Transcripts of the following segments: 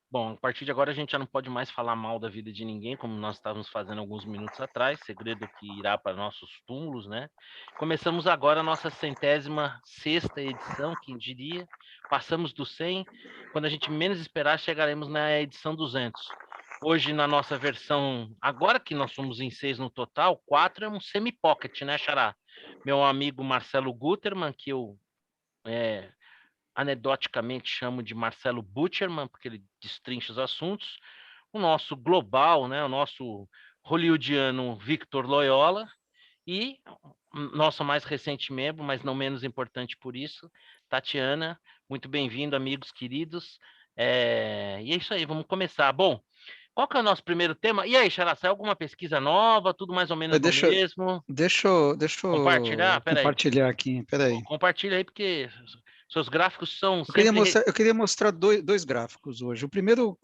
Bom, a partir de agora a gente já não pode mais falar mal da vida de ninguém, como nós estávamos fazendo alguns minutos atrás, segredo que irá para nossos túmulos, né? Começamos agora a nossa 106ª edição, quem diria? Passamos do 100, quando a gente menos esperar, chegaremos na edição 200. Hoje, na nossa versão, agora que nós somos em 6 no total, 4 é um semi-pocket, né, Xará? Meu amigo Marcelo Guterman, que eu anedoticamente chamo de Marcelo Butcherman, porque ele destrincha os assuntos, o nosso global, né, o nosso hollywoodiano Victor Loyola e nosso mais recente membro, mas não menos importante por isso, Tatiana. Muito bem-vindo, amigos queridos. E é isso aí, vamos começar. Bom, qual que é o nosso primeiro tema? E aí, Xará, saiu alguma pesquisa nova? Tudo mais ou menos no Deixa, mesmo? deixa Compartilhar? eu Peraí. compartilhar aqui, peraí. Compartilha aí, porque seus gráficos são Eu queria sempre. mostrar, eu queria mostrar dois gráficos hoje. O primeiro,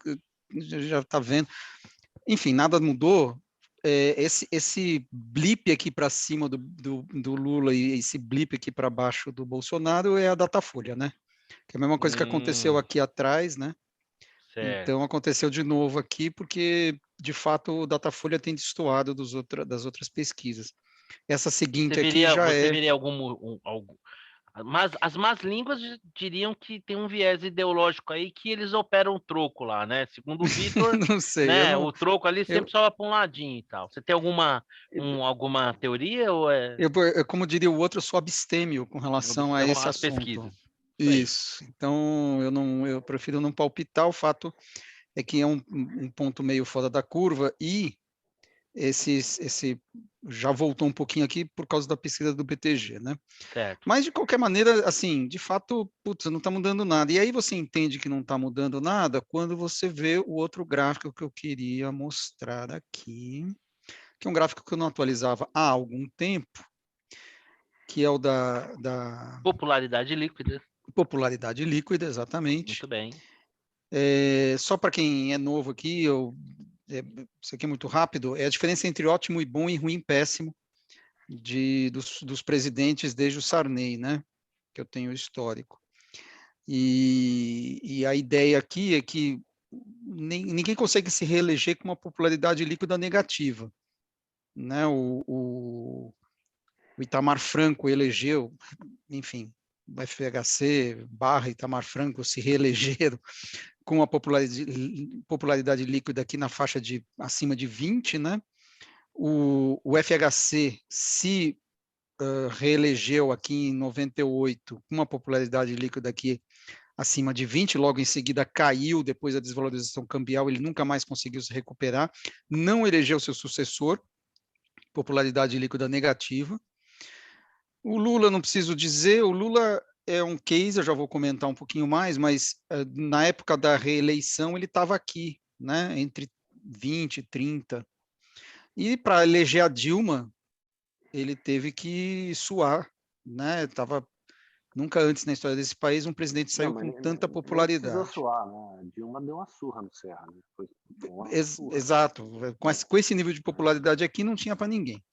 já está vendo, enfim, nada mudou. Esse blip aqui para cima do Lula e esse blip aqui para baixo do Bolsonaro é a Datafolha, né? Que é a mesma coisa que aconteceu Hum, aqui atrás, né? certo. Então aconteceu de novo aqui, porque de fato o Datafolha tem destoado das outras pesquisas. Essa seguinte aqui já Você é. veria algum. Mas as más línguas diriam que tem um viés ideológico aí que eles operam o troco lá, né? Segundo o Vitor, Não sei, eu né? não. O troco ali Eu, sempre sobe para um ladinho e tal. Você tem alguma teoria ou é como diria o outro, eu sou abstêmio com relação a observam esse as assunto. pesquisas? Isso aí. Isso. Então, eu prefiro não palpitar. O fato é que é um ponto meio fora da curva e esse já voltou um pouquinho aqui por causa da pesquisa do BTG, né? Certo. Mas, de qualquer maneira, assim, de fato, putz, não está mudando nada. E aí você entende que não está mudando nada quando você vê o outro gráfico que eu queria mostrar aqui, que é um gráfico que eu não atualizava há algum tempo, que é o da Popularidade líquida. popularidade líquida, exatamente. Muito bem. Só para quem é novo aqui, isso aqui é muito rápido, é a diferença entre ótimo e bom e ruim e péssimo dos presidentes desde o Sarney, né? Que eu tenho histórico. E a ideia aqui é que ninguém consegue se reeleger com uma popularidade líquida negativa, né? O Itamar Franco elegeu, enfim, o FHC barra Itamar Franco se reelegeram com a popularidade líquida aqui na faixa de acima de 20, né? O FHC se reelegeu aqui em 98 com uma popularidade líquida aqui acima de 20, logo em seguida caiu depois da desvalorização cambial, ele nunca mais conseguiu se recuperar, não elegeu seu sucessor, popularidade líquida negativa. O Lula, não preciso dizer, o Lula é um case, eu já vou comentar um pouquinho mais, mas na época da reeleição ele estava aqui, né, entre 20 e 30. E para eleger a Dilma, ele teve que suar, né? Nunca antes na história desse país um presidente Não, saiu mas com tanta nem precisou popularidade. suar, né? A Dilma deu uma surra no Serra, né? Foi uma surra. Exato, com esse nível de popularidade aqui não tinha para ninguém.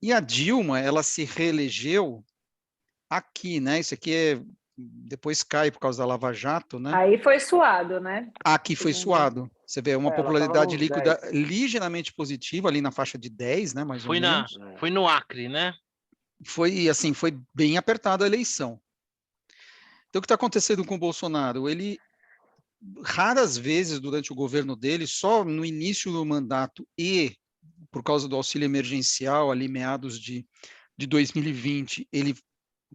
E a Dilma, ela se reelegeu aqui, né? Isso aqui depois cai por causa da Lava Jato, né? Aí foi suado, né? Aqui foi Segundo. suado. Você vê uma Ela estava popularidade nos líquida 10. ligeiramente positiva, ali na faixa de 10, né? Mais ou menos. Fui no Acre, né? Foi assim, foi bem apertada a eleição. Então, o que está acontecendo com o Bolsonaro? Ele, raras vezes durante o governo dele, só no início do mandato e por causa do auxílio emergencial, ali meados de 2020, ele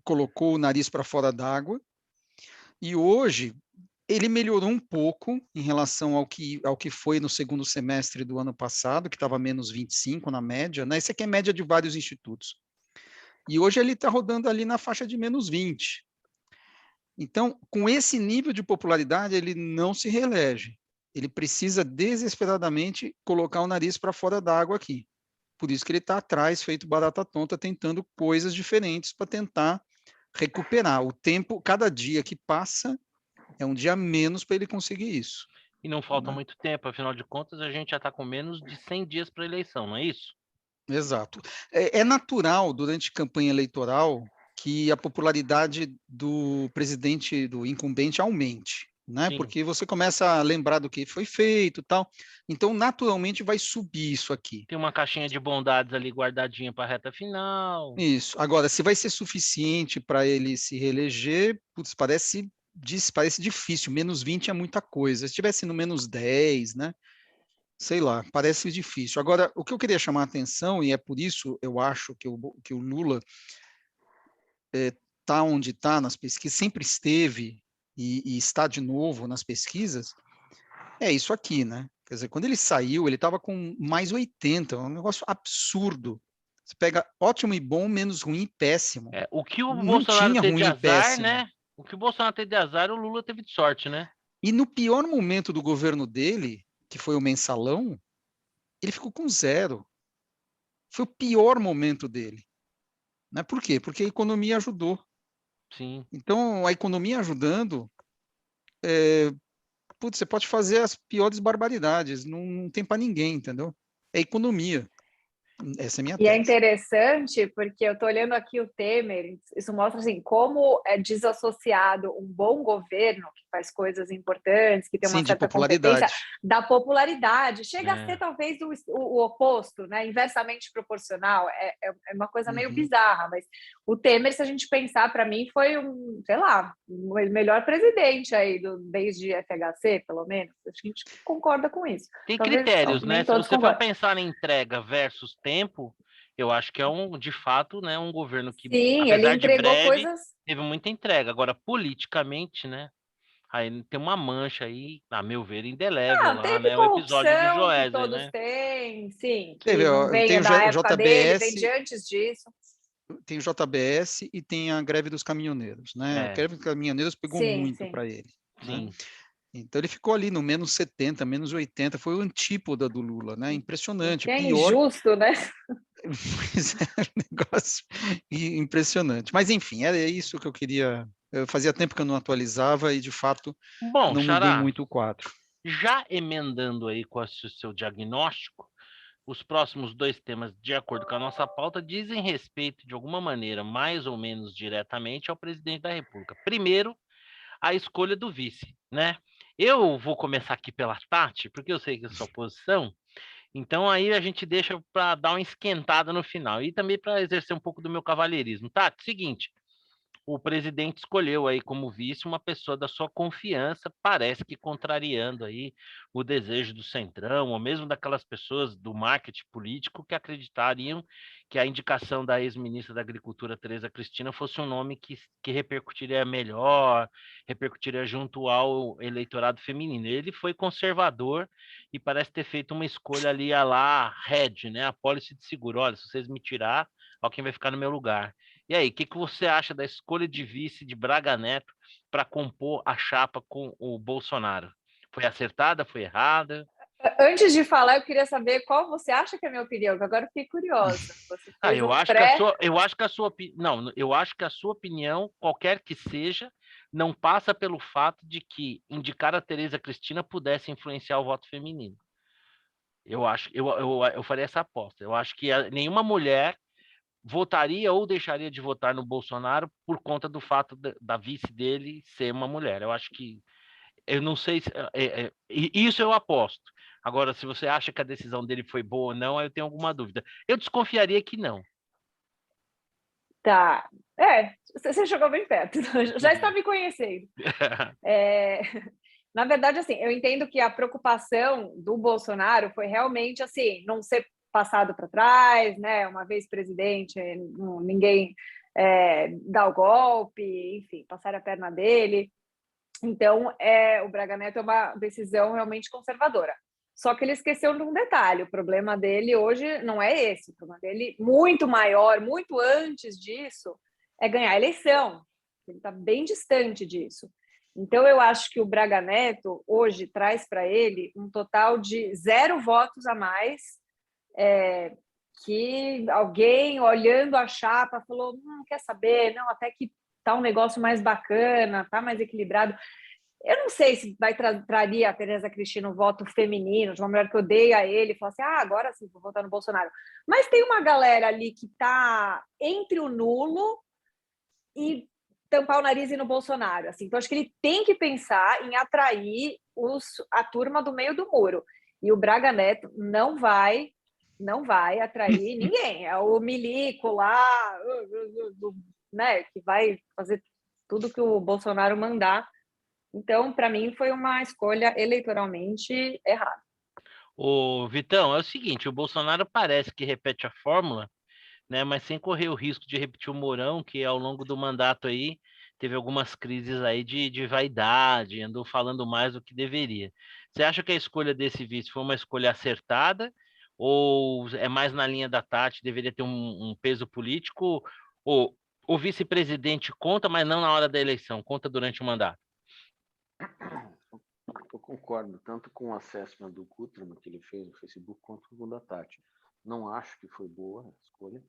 colocou o nariz para fora d'água. E hoje, ele melhorou um pouco em relação ao que foi no segundo semestre do ano passado, que estava menos 25 na média, né? Isso aqui é média de vários institutos. E hoje ele está rodando ali na faixa de menos 20. Então, com esse nível de popularidade, ele não se reelege. Ele precisa desesperadamente colocar o nariz para fora d'água aqui. Por isso que ele está atrás, feito barata tonta, tentando coisas diferentes para tentar recuperar. O tempo, cada dia que passa, é um dia menos para ele conseguir isso. E não falta Né? muito tempo, afinal de contas, a gente já está com menos de 100 dias para a eleição, não é isso? Exato. É natural, durante campanha eleitoral, que a popularidade do presidente, do incumbente, aumente. né? Sim. Porque você começa a lembrar do que foi feito e tal. Então, naturalmente, vai subir isso aqui. Tem uma caixinha de bondades ali guardadinha para a reta final. Isso. Agora, se vai ser suficiente para ele se reeleger, putz, parece difícil. -20 é muita coisa. Se tivesse no -10, né? Sei lá, parece difícil. Agora, o que eu queria chamar a atenção, e é por isso eu acho que o Lula está onde está nas pesquisas, sempre esteve e está de novo nas pesquisas, é isso aqui, né? Quer dizer, quando ele saiu, ele estava com mais 80, um negócio absurdo. Você pega ótimo e bom, menos ruim e péssimo. O que o Não Bolsonaro tinha teve de ruim e azar, péssimo. né? O que o Bolsonaro teve de azar, o Lula teve de sorte, né? E no pior momento do governo dele, que foi o mensalão, ele ficou com 0. Foi o pior momento dele. Né? Por quê? Porque a economia ajudou. Sim. Então, a economia ajudando, putz, você pode fazer as piores barbaridades, não tem para ninguém, entendeu? É economia. Essa é a minha E é tese. interessante porque eu estou olhando aqui o Temer, isso mostra assim, como é desassociado um bom governo que faz coisas importantes, que tem uma Sim, de certa competência, popularidade. da popularidade. Chega a É. ser talvez o oposto, né? Inversamente proporcional. É uma coisa meio Uhum. bizarra, mas o Temer, se a gente pensar, para mim, foi sei lá, o melhor presidente aí desde FHC, pelo menos. Acho que a gente concorda com isso. Tem Talvez critérios, né? nem Se todos você for concordem. pensar em entrega versus tempo, eu acho que é de fato, né, um governo que, Sim, ele apesar de entregou breve, coisas. teve muita entrega. Agora, politicamente, né? Aí tem uma mancha aí, a meu ver, indelével lá, Teve né? O episódio do corrupção que Joesley, todos né? têm, sim, Teve, que não ó, tem vem o da época dele, vem de JBS, antes disso. tem o JBS e tem a greve dos caminhoneiros, né? A É, greve dos caminhoneiros pegou Sim, muito sim. para ele, né? sim. Então ele ficou ali no -70, -80, foi o antípoda do Lula, né? Impressionante, Que é pior. injusto, né? Pois é, um negócio impressionante. Mas enfim, era isso que eu queria. Fazia tempo que eu não atualizava e de fato Bom, não mudou Xará, muito o quadro. já emendando aí com o seu diagnóstico, os próximos dois temas, de acordo com a nossa pauta, dizem respeito, de alguma maneira, mais ou menos diretamente, ao presidente da República. Primeiro, a escolha do vice, né? Eu vou começar aqui pela Tati, porque eu sei que é a sua posição, então aí a gente deixa para dar uma esquentada no final e também para exercer um pouco do meu cavalheirismo. Tati, seguinte, o presidente escolheu aí como vice uma pessoa da sua confiança, parece que contrariando aí o desejo do Centrão, ou mesmo daquelas pessoas do marketing político que acreditariam que a indicação da ex-ministra da Agricultura, Tereza Cristina, fosse um nome que repercutiria melhor, repercutiria junto ao eleitorado feminino. Ele foi conservador e parece ter feito uma escolha ali a lá Red, né? A pólice de seguro. Olha, se vocês me tirar, ó, quem vai ficar no meu lugar. E aí, o que você acha da escolha de vice de Braga Neto para compor a chapa com o Bolsonaro? Foi acertada? Foi errada? Antes de falar, eu queria saber qual você acha que é a minha opinião, que agora eu fiquei curiosa. Você fez Eu um acho que pré. eu acho que a sua opinião, qualquer que seja, não passa pelo fato de que indicar a Tereza Cristina pudesse influenciar o voto feminino. Eu faria essa aposta. Eu acho que nenhuma mulher votaria ou deixaria de votar no Bolsonaro por conta do fato da vice dele ser uma mulher. Eu acho que, eu não sei se, isso eu aposto. Agora, se você acha que a decisão dele foi boa ou não, eu tenho alguma dúvida. Eu desconfiaria que não. Tá. Você chegou bem perto, já está me conhecendo. Na verdade, assim, eu entendo que a preocupação do Bolsonaro foi realmente assim, não ser passado para trás, né? Uma vez presidente, ninguém dá o golpe, enfim, passar a perna dele. Então, o Braga Neto é uma decisão realmente conservadora. Só que ele esqueceu de um detalhe: o problema dele hoje não é esse, o problema dele, muito maior, muito antes disso, é ganhar a eleição. Ele está bem distante disso. Então, eu acho que o Braga Neto hoje traz para ele um total de 0 votos a mais, que alguém olhando a chapa falou, quer saber, não, até que tá um negócio mais bacana, tá mais equilibrado. Eu não sei se traria a Tereza Cristina um voto feminino, de uma mulher que odeia ele, e fala assim, agora sim, vou votar no Bolsonaro. Mas tem uma galera ali que está entre o nulo e tampar o nariz e ir no Bolsonaro. Assim. Então, acho que ele tem que pensar em atrair a turma do meio do muro. E o Braga Neto não vai atrair ninguém. É o milico lá, né, que vai fazer tudo que o Bolsonaro mandar. Então, para mim, foi uma escolha eleitoralmente errada. Ô, Vitão, é o seguinte, o Bolsonaro parece que repete a fórmula, né, mas sem correr o risco de repetir o Mourão, que ao longo do mandato aí teve algumas crises aí de vaidade, andou falando mais do que deveria. Você acha que a escolha desse vice foi uma escolha acertada ou é mais na linha da Tati, deveria ter um peso político, ou o vice-presidente conta, mas não na hora da eleição, conta durante o mandato? Eu concordo, tanto com o assessment do Guterman que ele fez no Facebook, quanto com o da Tati. Não acho que foi boa a escolha.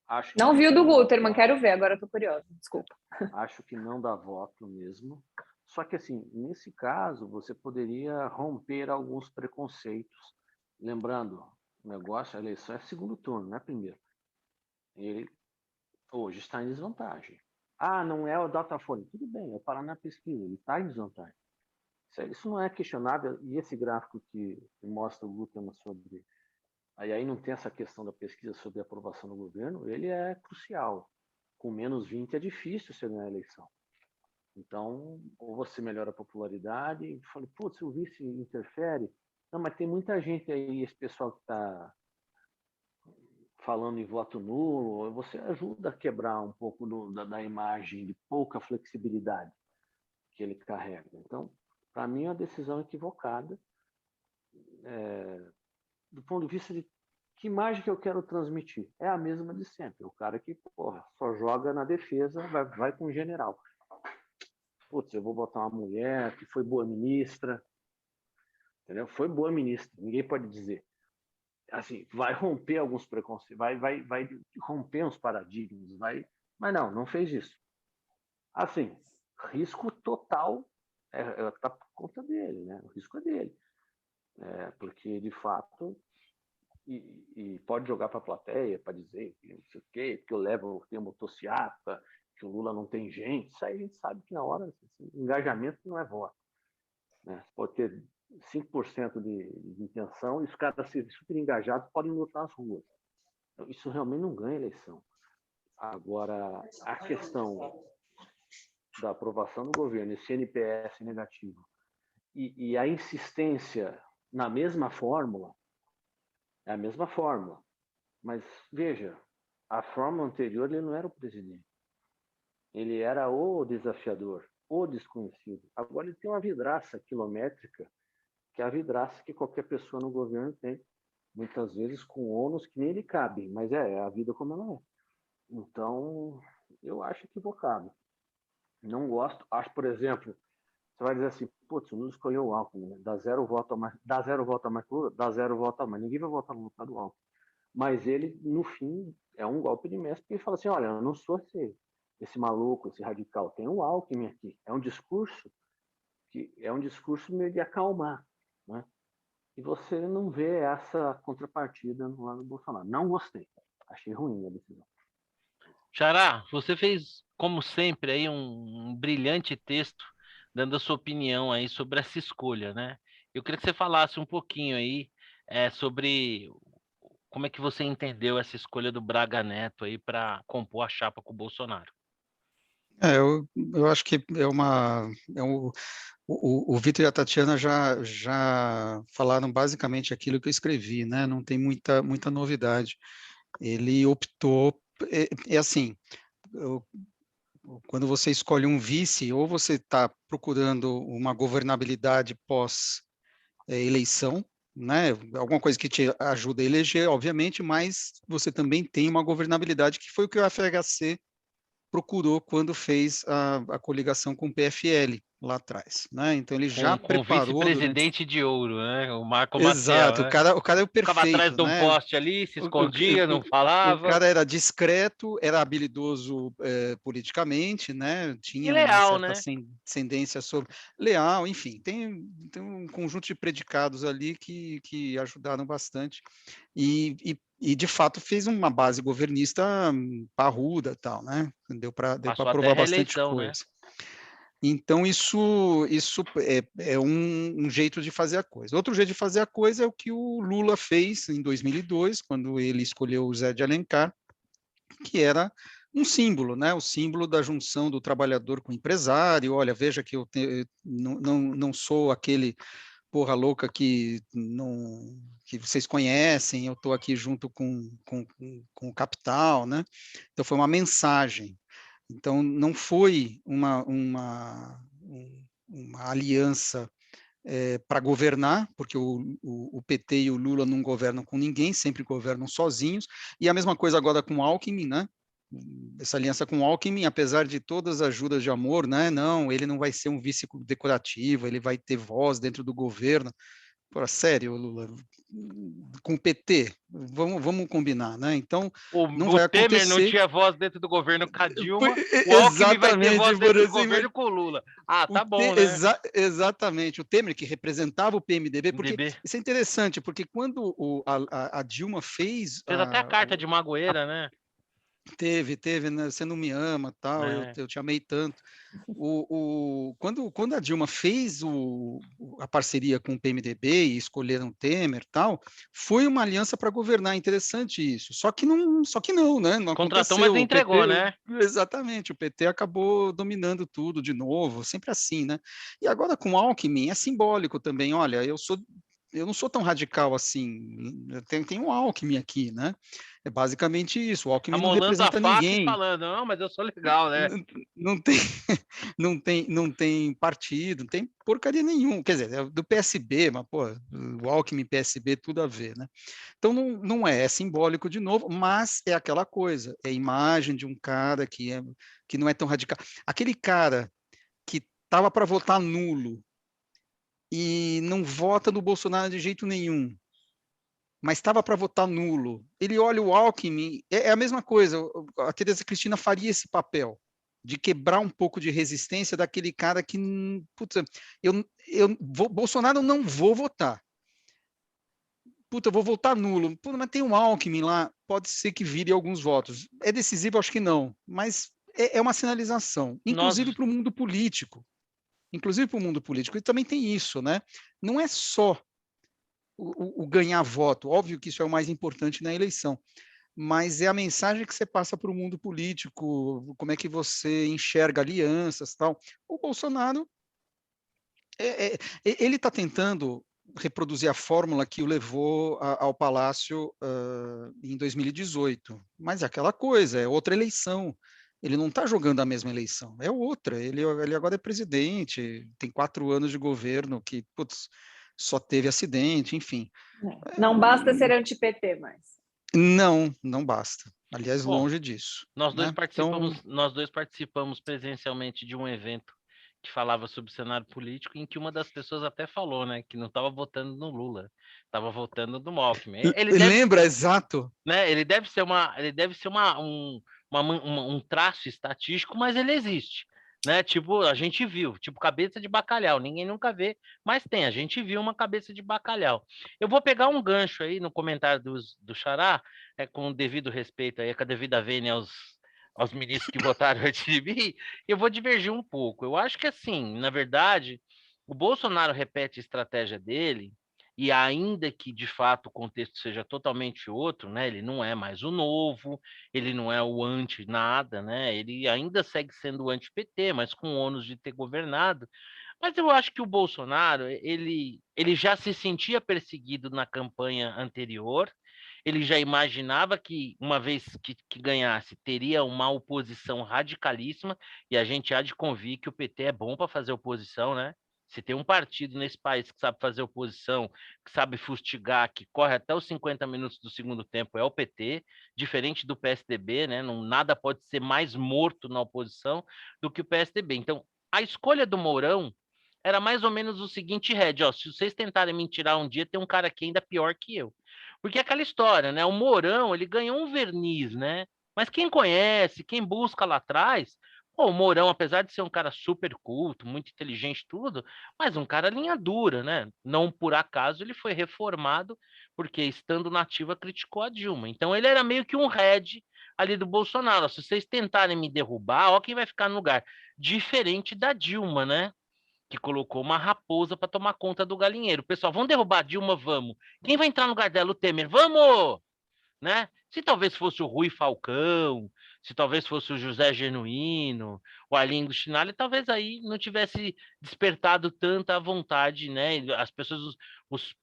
Acho Não vi o do não Guterman, quero ver, agora estou curiosa, desculpa. Acho que não dá voto mesmo. Só que, assim, nesse caso, você poderia romper alguns preconceitos. Lembrando, o negócio, a eleição é segundo turno, não é primeiro. Ele hoje está em desvantagem. Ah, não é o Datafolha. Tudo bem, é parar na pesquisa, ele está em desvantagem. Isso não é questionável. E esse gráfico que mostra o Guterman sobre... Aí não tem essa questão da pesquisa sobre a aprovação do governo, ele é crucial. Com menos 20 é difícil você ganhar a eleição. Então, ou você melhora a popularidade, e fala, putz, o vice interfere. Não, mas tem muita gente aí, esse pessoal que está falando em voto nulo, você ajuda a quebrar um pouco da imagem de pouca flexibilidade que ele carrega. Então, para mim, é uma decisão equivocada, do ponto de vista de que imagem que eu quero transmitir. É a mesma de sempre. O cara que, porra, só joga na defesa, vai com o general. Putz, eu vou botar uma mulher que foi boa ministra, entendeu? Foi boa ministra, ninguém pode dizer. Assim, vai romper alguns preconceitos, vai romper uns paradigmas, mas não fez isso. Assim, risco total tá por conta dele, né? O risco é dele. Porque, de fato, e pode jogar para a plateia para dizer que não sei o quê, que eu tenho motociata, que o Lula não tem gente. Isso aí a gente sabe que na hora, assim, engajamento não é voto. Né? Você pode ter 5% de intenção e os caras serem super engajados podem lutar nas ruas. Então, isso realmente não ganha eleição. Agora, a questão da aprovação do governo, esse NPS negativo, e a insistência na mesma fórmula, é a mesma fórmula. Mas, veja, a fórmula anterior ele não era o presidente. Ele era o desafiador, o desconhecido. Agora ele tem uma vidraça quilométrica, que é a vidraça que qualquer pessoa no governo tem, muitas vezes com ônus que nem lhe cabem, mas é a vida como ela é. Então, eu acho equivocado. Não gosto. Acho, por exemplo, você vai dizer assim, putz, o Lula escolheu o Alckmin, né? Dá zero voto a mais Lula, dá zero voto a mais. Ninguém vai votar no lugar do Alckmin. Mas ele, no fim, é um golpe de mestre, porque ele fala assim, olha, eu não sou esse maluco, esse radical, tem um Alckmin aqui. É um discurso meio de acalmar, né? E você não vê essa contrapartida no lado do Bolsonaro. Não gostei. Achei ruim a decisão. Xará, você fez, como sempre, aí um brilhante texto dando a sua opinião aí sobre essa escolha, né? Eu queria que você falasse um pouquinho aí sobre como é que você entendeu essa escolha do Braga Neto aí para compor a chapa com o Bolsonaro. Eu acho que o Vitor e a Tatiana já falaram basicamente aquilo que eu escrevi, né? Não tem muita novidade. Ele optou, assim, quando você escolhe um vice, ou você está procurando uma governabilidade pós-eleição, né? Alguma coisa que te ajuda a eleger, obviamente, mas você também tem uma governabilidade, que foi o que o FHC procurou quando fez a coligação com o PFL, lá atrás, né? Então ele já Com o preparou durante... vice-presidente de ouro, né? O Marco Maciel, Exato, né? o cara é o Ficava atrás perfeito, de um né? poste ali, se O, escondia, não o falava. cara era discreto, era habilidoso politicamente, né? E Tinha uma leal, certa né? ascendência sobre leal, enfim, tem um conjunto de predicados ali que ajudaram bastante e de fato fez uma base governista parruda, tal, né? Deu para Passou até aprovar bastante reeleição, né? coisa. Então, isso é um jeito de fazer a coisa. Outro jeito de fazer a coisa é o que o Lula fez em 2002, quando ele escolheu o Zé de Alencar, que era um símbolo, né? O símbolo da junção do trabalhador com o empresário. Olha, veja que eu não sou aquele porra louca que vocês conhecem, eu estou aqui junto com o capital, né? Então, foi uma mensagem. Então, não foi uma aliança para governar, porque o PT e o Lula não governam com ninguém, sempre governam sozinhos, e a mesma coisa agora com o Alckmin, né? Essa aliança com o Alckmin, apesar de todas as ajudas de amor, né? Não, ele não vai ser um vice decorativo, ele vai ter voz dentro do governo. Pô, sério, Lula, com o PT, vamos combinar, né? Então, não O vai Temer não acontecer. tinha voz dentro do governo com a Dilma, o Alckmin vai ter Exatamente, voz por dentro do assim, governo com o Lula. Ah, tá bom, né? exatamente, o Temer, que representava o PMDB, porque MDB. isso é interessante, porque quando a Dilma fez Fez até a carta de Magoeira, né? teve, né, você não me ama, tal, É. eu te amei tanto. Quando a Dilma fez a parceria com o PMDB e escolheram o Temer, tal, foi uma aliança para governar, interessante isso. Só que não, né? Não Contratou, mas aconteceu. não O entregou, PT, né? exatamente, o PT acabou dominando tudo de novo, sempre assim, né? E agora com o Alckmin é simbólico também. Olha, eu não sou tão radical assim. Tem um Alckmin aqui, né? É basicamente isso. O Alckmin não Amolando a representa faca e ninguém. falando, não, mas eu sou legal, né? Não tem, não tem partido, não tem porcaria nenhuma. Quer dizer, é do PSB, mas, pô, o Alckmin, PSB, tudo a ver, né? Então, não é simbólico de novo, mas é aquela coisa, é a imagem de um cara que não é tão radical. Aquele cara que estava para votar nulo e não vota no Bolsonaro de jeito nenhum, mas estava para votar nulo. Ele olha o Alckmin, é a mesma coisa. A Tereza Cristina faria esse papel de quebrar um pouco de resistência daquele cara que, putz, Bolsonaro eu não vou votar. Puta, eu vou votar nulo. Puta, mas tem um Alckmin lá, pode ser que vire alguns votos. É decisivo? Acho que não, mas é uma sinalização, Nós, inclusive para o mundo político. Inclusive para o mundo político. E também tem isso, né? Não é só o ganhar voto. Óbvio que isso é o mais importante na eleição, mas é a mensagem que você passa para o mundo político, como é que você enxerga alianças, tal. O Bolsonaro, ele está tentando reproduzir a fórmula que o levou ao Palácio em 2018, mas é aquela coisa, é outra eleição. Ele não está jogando a mesma eleição, é outra. Ele agora é presidente, tem 4 anos de governo que, putz, só teve acidente, enfim. Não basta ser anti-PT mais. Não basta. Aliás, bom, longe disso, nós dois né? Então, participamos presencialmente de um evento que falava sobre o cenário político, em que uma das pessoas até falou, né, que não estava votando no Lula, estava votando no Alckmin. lembra, exato. Né, ele deve ser um traço estatístico, mas ele existe. Né? Tipo, a gente viu, tipo cabeça de bacalhau, ninguém nunca vê, mas tem, a gente viu uma cabeça de bacalhau. Eu vou pegar um gancho aí no comentário do Xará, com o devido respeito aí, com a devida vênia aos ministros que votaram antes de mim, eu vou divergir um pouco. Eu acho que assim, na verdade, o Bolsonaro repete a estratégia dele, e ainda que de fato o contexto seja totalmente outro, né? Ele não é mais o novo, ele não é o anti-nada, né? Ele ainda segue sendo o anti-PT, mas com o ônus de ter governado. Mas eu acho que o Bolsonaro, ele já se sentia perseguido na campanha anterior, ele já imaginava que, uma vez que ganhasse, teria uma oposição radicalíssima, e a gente há de convir que o PT é bom para fazer oposição, né? Se tem um partido nesse país que sabe fazer oposição, que sabe fustigar, que corre até os 50 minutos do segundo tempo, é o PT, diferente do PSDB, né? Não, nada pode ser mais morto na oposição do que o PSDB. Então, a escolha do Mourão era mais ou menos o seguinte, Red, ó, se vocês tentarem me tirar um dia, tem um cara aqui ainda pior que eu. Porque é aquela história, né? O Mourão, ele ganhou um verniz, né? Mas quem conhece, quem busca lá atrás, pô, o Mourão, apesar de ser um cara super culto, muito inteligente, tudo, mas um cara linha dura, né? Não por acaso ele foi reformado, porque estando na ativa criticou a Dilma. Então ele era meio que um Red ali do Bolsonaro. Se vocês tentarem me derrubar, ó quem vai ficar no lugar. Diferente da Dilma, né? Que colocou uma raposa para tomar conta do galinheiro. Pessoal, vamos derrubar a Dilma? Vamos. Quem vai entrar no lugar dela? O Temer. Vamos! Né? Se talvez fosse o Rui Falcão, se talvez fosse o José Genuíno, o Arlindo Chinalha, talvez aí não tivesse despertado tanta vontade, né? As pessoas,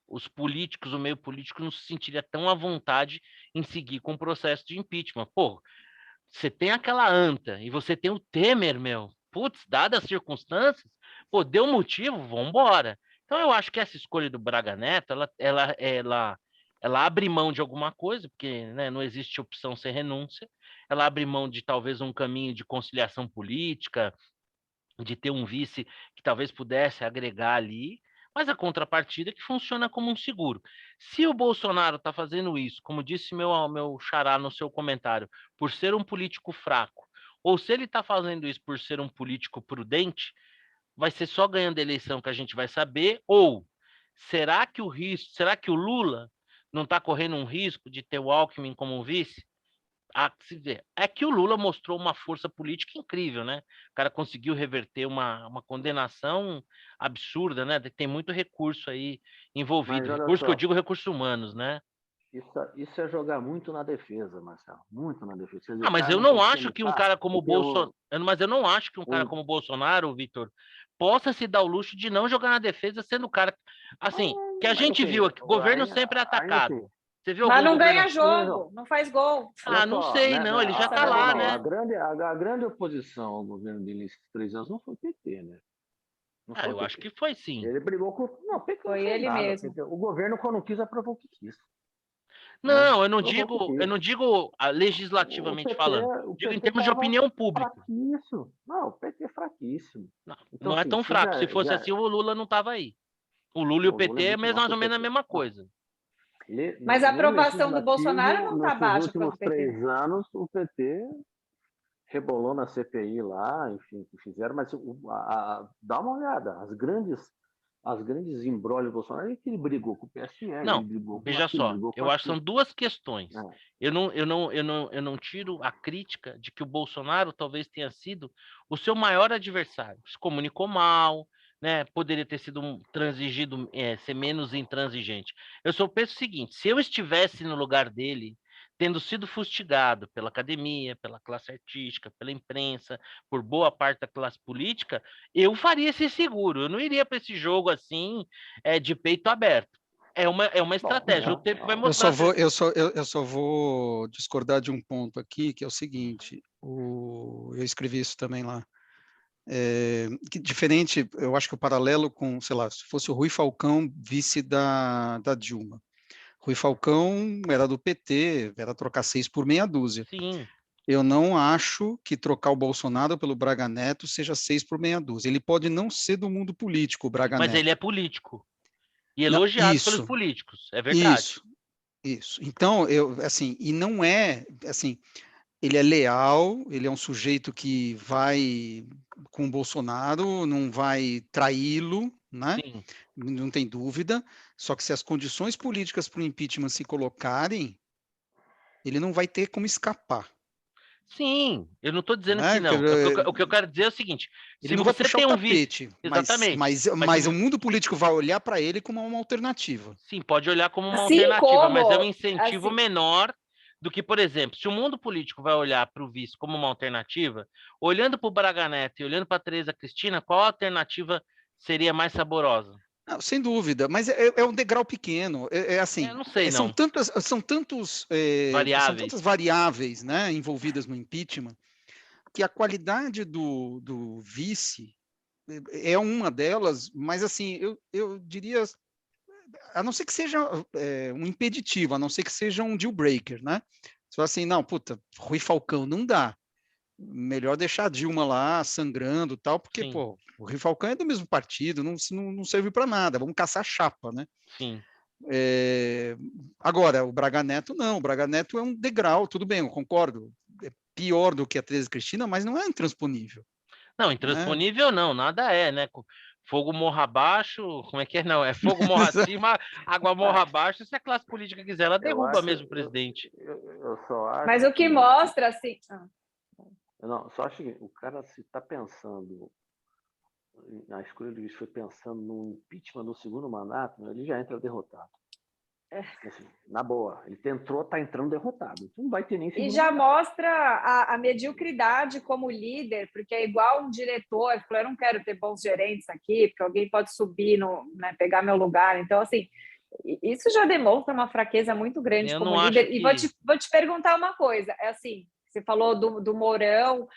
os políticos, o meio político não se sentiria tão à vontade em seguir com o processo de impeachment. Pô, você tem aquela anta e você tem o Temer, meu. Putz, dadas as circunstâncias, pô, deu motivo, vamos embora. Então eu acho que essa escolha do Braga Neto, ela abre mão de alguma coisa, porque né, não existe opção sem renúncia. Ela abre mão de talvez um caminho de conciliação política, de ter um vice que talvez pudesse agregar ali, mas a contrapartida é que funciona como um seguro. Se o Bolsonaro está fazendo isso, como disse meu xará no seu comentário, por ser um político fraco, ou se ele está fazendo isso por ser um político prudente, vai ser só ganhando a eleição que a gente vai saber, ou será que o Lula não está correndo um risco de ter o Alckmin como vice? Se vê. É que o Lula mostrou uma força política incrível, né? O cara conseguiu reverter uma condenação absurda, né? Tem muito recurso aí envolvido. Recurso que eu digo recursos humanos, né? Isso é jogar muito na defesa, Marcelo. Muito na defesa. Mas eu não acho que um cara como Bolsonaro. Mas eu não acho que um cara como Bolsonaro, Vitor, possa se dar o luxo de não jogar na defesa, sendo o cara. Assim, que a gente viu aqui, o governo sempre é atacado. Você viu mas não ganha jogo, não faz gol. Não sei, né, ele já está lá, né? A grande oposição ao governo dele nesses 3 anos não foi o PT, né? Eu acho que foi sim. Ele brigou com. Não, PT foi ele nada. Mesmo. O governo, quando quis, aprovou o que quis. Não, eu não digo legislativamente falando. Digo em termos de opinião pública. Fraquíssimo. Não, o PT é fraquíssimo. Não é tão fraco. Se fosse assim, o Lula não estava aí. O Lula e o PT é mais ou menos a mesma coisa. Mas a aprovação do Bolsonaro não está baixa. Nos últimos 3 anos, o PT rebolou na CPI lá, enfim, que fizeram, mas dá uma olhada, as grandes embrólios do Bolsonaro, que ele brigou com o PSL. Não, veja só, eu acho que são duas questões. Eu não tiro a crítica de que o Bolsonaro talvez tenha sido o seu maior adversário. Se comunicou mal, né? Poderia ter sido transigido, ser menos intransigente. Eu só penso o seguinte: se eu estivesse no lugar dele, tendo sido fustigado pela academia, pela classe artística, pela imprensa, por boa parte da classe política, eu faria esse seguro. Eu não iria para esse jogo assim, de peito aberto. É uma estratégia. O tempo vai mostrar. Eu só vou discordar de um ponto aqui, que é o seguinte: eu escrevi isso também lá. Que diferente, eu acho que o paralelo com, sei lá, se fosse o Rui Falcão, vice da Dilma. Rui Falcão era do PT, era trocar 6 por meia dúzia. Sim. Eu não acho que trocar o Bolsonaro pelo Braga Neto seja 6 por meia dúzia. Ele pode não ser do mundo político, o Braga Neto. Mas ele é político. E elogiado pelos políticos, é verdade. Isso. Então, e não é, assim, ele é leal, ele é um sujeito que vai com o Bolsonaro, não vai traí-lo, né? Sim. Não tem dúvida, só que se as condições políticas para o impeachment se colocarem, ele não vai ter como escapar. Sim, eu não estou dizendo que não. O que eu quero dizer é o seguinte: ele não vai puxar o tapete, exatamente. Mas o mundo político vai olhar para ele como uma alternativa. Sim, pode olhar como uma alternativa, mas é um incentivo menor do que, por exemplo, se o mundo político vai olhar para o vice como uma alternativa, olhando para o Braga Neto e olhando para a Tereza Cristina, qual alternativa seria mais saborosa? Não, sem dúvida, mas é um degrau pequeno. Assim, eu não sei, são tantas variáveis, né, envolvidas no impeachment, que a qualidade do vice é uma delas, mas assim, eu diria, a não ser que seja um impeditivo, a não ser que seja um deal breaker, né? Você fala assim, não, puta, Rui Falcão não dá. melhor deixar a Dilma lá sangrando e tal, porque, Sim, pô, o Rio Falcão é do mesmo partido, não serviu para nada, vamos caçar chapa, né? sim. Agora, o Braga Neto não, o Braga Neto é um degrau, tudo bem, eu concordo, é pior do que a Tereza Cristina, mas não é intransponível, Não, né? intransponível não, nada é, né? Fogo morra abaixo, como é que é? Não, é fogo morra acima, água morra abaixo. Se a classe política quiser, ela Eu derruba acho, mesmo o presidente. eu só Mas acho o que mostra, assim. eu não, só acho que o cara se está pensando na escolha do juiz, foi pensando no impeachment no segundo mandato, ele já entra derrotado. Assim, na boa, ele tentou, tá entrando derrotado. Então não vai ter nem segundo E já mandato. mostra a mediocridade como líder, porque é igual um diretor, falou, eu não quero ter bons gerentes aqui, porque alguém pode subir, né, pegar meu lugar. Então, assim, isso já demonstra uma fraqueza muito grande Eu como não acho líder. E que. vou te perguntar uma coisa, é assim, você falou do Mourão,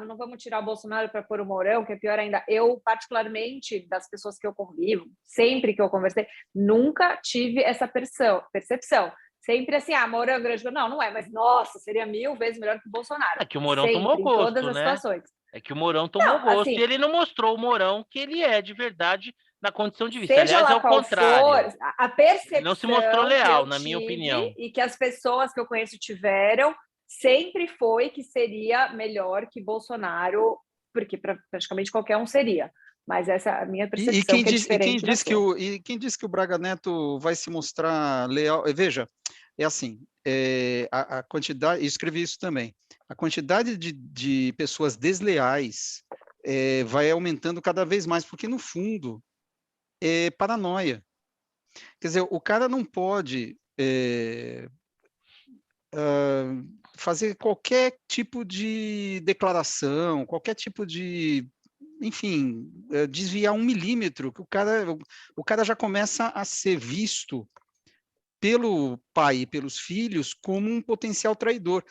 não vamos tirar o Bolsonaro para pôr o Mourão, que é pior ainda. Eu, particularmente, das pessoas que eu convivo, sempre que eu conversei, nunca tive essa percepção. Sempre assim, Mourão é grande. Não é, mas nossa, seria 1000 vezes melhor que o Bolsonaro. É que o Mourão tomou Sempre, em todas gosto, as né? situações. É que o Mourão tomou Não, gosto e assim, ele não mostrou o Mourão que ele é de verdade na condição de vice. seja Aliás, é lá o qual for, contrário. a Ele não se mostrou percepção que leal, eu na minha tive opinião. e que as pessoas que eu conheço tiveram sempre foi que seria melhor que Bolsonaro, porque praticamente qualquer um seria. Mas essa é a minha E percepção, quem que é diz, diferente da sua. quem diz que o Braga Neto vai se mostrar leal? Veja, é assim, a quantidade, eu escrevi isso também, a quantidade de pessoas desleais vai aumentando cada vez mais, porque no fundo é paranoia. Quer dizer, o cara não pode fazer qualquer tipo de declaração, qualquer tipo de, enfim, desviar 1 milímetro, que o cara já começa a ser visto pelo pai e pelos filhos como um potencial traidor.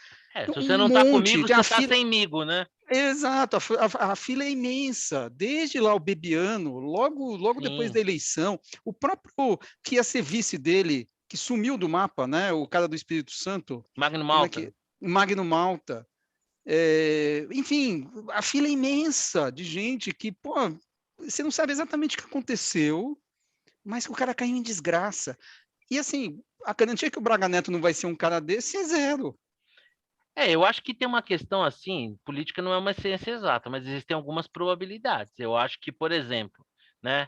Se você Um não tá monte, comigo, tem você a tá fila, semigo, né? exato, a fila é imensa, desde lá o Bebiano, logo depois da Sim. eleição, o próprio que ia ser vice dele, que sumiu do mapa, né? O cara do Espírito Santo, Magno como é Malta. que Magno Malta. Enfim, a fila é imensa de gente que, pô, você não sabe exatamente o que aconteceu, mas o cara caiu em desgraça. E assim, a garantia que o Braga Neto não vai ser um cara desse é zero. Eu acho que tem uma questão assim, política não é uma ciência exata, mas existem algumas probabilidades. Eu acho que, por exemplo, né,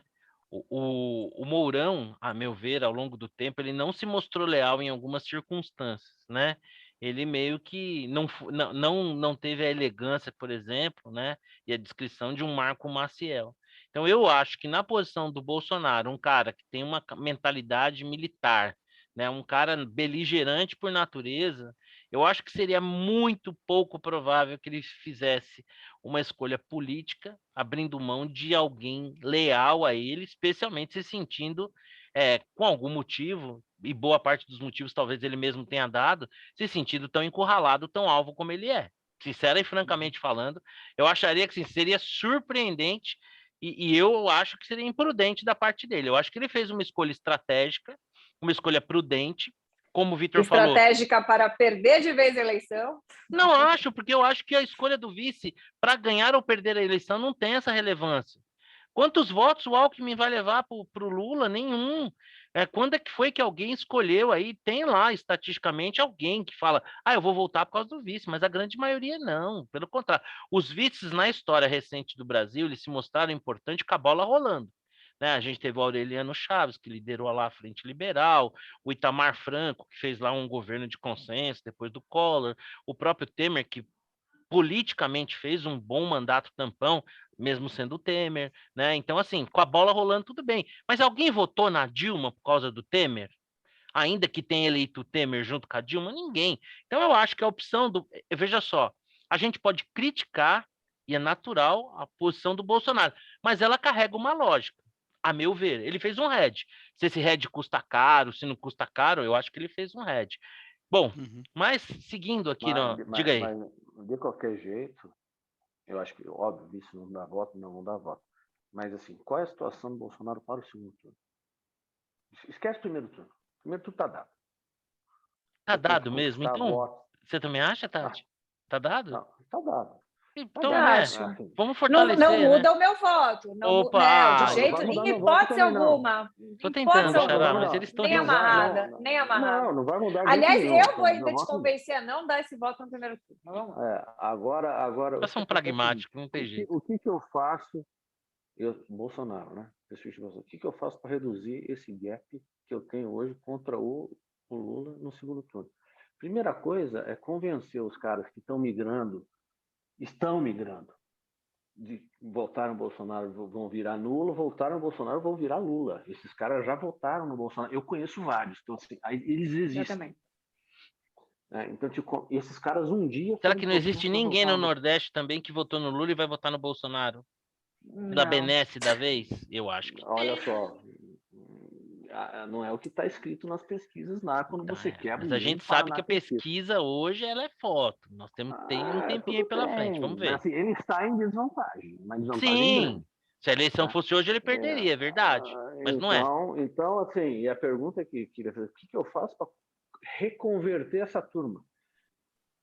o Mourão, a meu ver, ao longo do tempo, ele não se mostrou leal em algumas circunstâncias, né? Ele meio que não teve a elegância, por exemplo, né, e a descrição de um Marco Maciel. Então, eu acho que na posição do Bolsonaro, um cara que tem uma mentalidade militar, né, um cara beligerante por natureza, eu acho que seria muito pouco provável que ele fizesse uma escolha política, abrindo mão de alguém leal a ele, especialmente se sentindo, com algum motivo, e boa parte dos motivos talvez ele mesmo tenha dado, se sentindo tão encurralado, tão alvo como ele é. Sincera e francamente falando, eu acharia que seria surpreendente e eu acho que seria imprudente da parte dele. Eu acho que ele fez uma escolha estratégica, uma escolha prudente, como o Vitor falou. Estratégica para perder de vez a eleição. Não acho, porque eu acho que a escolha do vice para ganhar ou perder a eleição não tem essa relevância. Quantos votos o Alckmin vai levar para o Lula? Nenhum. Quando é que foi que alguém escolheu aí? Tem lá, estatisticamente, alguém que fala, eu vou voltar por causa do vice, mas a grande maioria não. Pelo contrário, os vices na história recente do Brasil, eles se mostraram importantes com a bola rolando. Né? A gente teve o Aureliano Chaves, que liderou lá a Frente Liberal, o Itamar Franco, que fez lá um governo de consenso depois do Collor, o próprio Temer, que politicamente fez um bom mandato tampão, mesmo sendo o Temer, né? Então, assim, com a bola rolando, tudo bem. Mas alguém votou na Dilma por causa do Temer? Ainda que tenha eleito o Temer junto com a Dilma? Ninguém. Então, eu acho que a opção do. Veja só, a gente pode criticar, e é natural, a posição do Bolsonaro, mas ela carrega uma lógica. A meu ver, ele fez um hedge. Se esse hedge custa caro, se não custa caro, eu acho que ele fez um hedge. Bom, mas seguindo aqui, diga aí. Mas de qualquer jeito, eu acho que, óbvio, isso não dá voto, não dá voto. Mas, assim, qual é a situação do Bolsonaro para o segundo turno? Esquece o primeiro turno. O primeiro turno está dado. Tá Você tem que dado mesmo? conquistar Então, votos. você também acha, Tati? Tá dado? Não, está dado. Então, acho. vamos Não, fortalecer, não né? muda o meu voto. Não, Opa, não, de não jeito, vai mudar em meu voto hipótese também, não. alguma. Tô Em tentando, hipótese Xará, alguma. mas eles estão Nem amarrada, nem amarrada. Não vai mudar de Aliás, jeito nenhum. eu vou ainda Meu te voto não. convencer a não dar esse voto no primeiro turno. Mas vamos lá. Agora Só são pragmáticos, não tem jeito. o que eu faço? Bolsonaro, né? O que eu faço para reduzir esse gap que eu tenho hoje contra o Lula no segundo turno? Primeira coisa é convencer os caras que estão migrando, de voltaram Bolsonaro, vão virar Lula, voltaram Bolsonaro, vão virar Lula. Esses caras já votaram no Bolsonaro. Eu conheço vários, então assim, eles existem. Eu também. Então, tipo, esses caras um dia... Será que não existe ninguém no Nordeste também que votou no Lula e vai votar no Bolsonaro? Da benesse da vez? Eu acho que Olha só, não é o que está escrito nas pesquisas lá quando você quebra. Mas a gente sabe que a pesquisa hoje ela é foto. Nós tem um tempinho aí pela frente, vamos ver. Assim, ele está em desvantagem, uma desvantagem Sim, grande. se a eleição fosse hoje ele perderia, é verdade. Mas não é. Então, assim, e a pergunta que queria fazer, o que eu faço para reconverter essa turma?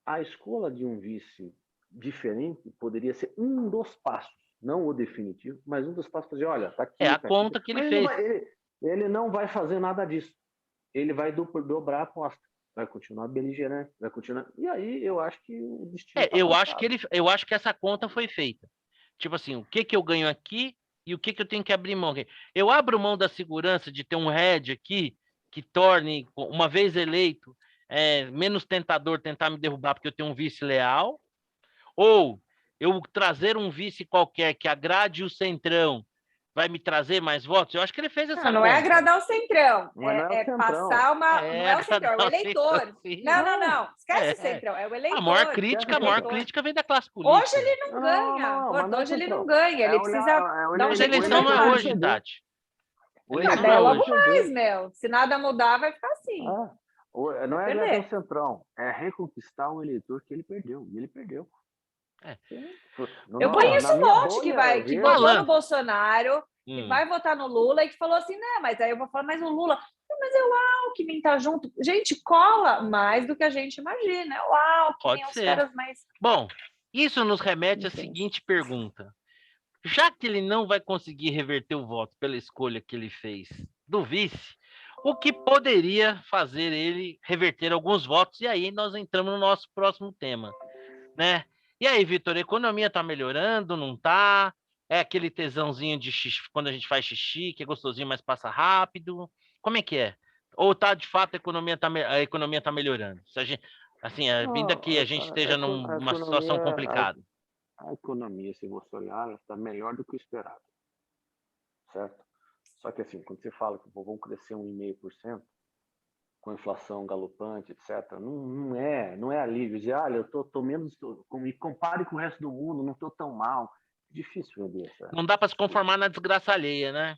A escolha de um vice diferente poderia ser um dos passos, não o definitivo, mas um dos passos para dizer, olha, tá aqui. É a tá conta aqui. que ele fez. Ele não vai fazer nada disso. Ele vai dobrar a aposta. Vai continuar beligerante, vai continuar. E aí eu acho que o destino. Eu acho que essa conta foi feita. Tipo assim, o que eu ganho aqui e o que eu tenho que abrir mão. Eu abro mão da segurança de ter um head aqui que torne, uma vez eleito, menos tentador tentar me derrubar porque eu tenho um vice leal, ou eu trazer um vice qualquer que agrade o centrão vai me trazer mais votos? Eu acho que ele fez essa conta. Não é agradar o centrão, é centrão. passar uma... não é o centrão, é o eleitor. Não. Esquece o centrão, é o eleitor. A maior crítica vem da classe política. Hoje ele não ganha. Hoje ele não ganha. Ele precisa dar um jeito. A eleição não é hoje, Tati. É logo mais, meu. Se nada mudar, vai ficar assim. Não é agradar o centrão, é reconquistar o eleitor que ele perdeu. E ele perdeu. Eu conheço um monte que votou no Bolsonaro, que vai votar no Lula e que falou assim, né, mas aí eu vou falar, mas o Lula, mas é o Alckmin tá junto. Gente, cola mais do que a gente imagina. É o Alckmin, os caras mais... Bom, isso nos remete à seguinte pergunta. Já que ele não vai conseguir reverter o voto pela escolha que ele fez do vice, o que poderia fazer ele reverter alguns votos? E aí nós entramos no nosso próximo tema, né? E aí, Vitor, a economia está melhorando, não está? É aquele tesãozinho de xixi, quando a gente faz xixi, que é gostosinho, mas passa rápido? Como é que é? Ou tá, de fato, a economia tá melhorando? Se a gente, assim, ainda que a gente esteja numa situação complicada. A economia, se você olhar, está melhor do que o esperado. Certo? Só que, assim, quando você fala que vão crescer 1,5%, com inflação galopante, etc., não é alívio. Dizer, olha, eu tô menos, me compare com o resto do mundo, não estou tão mal. É difícil vender essa. Não dá para se conformar na desgraça alheia, né?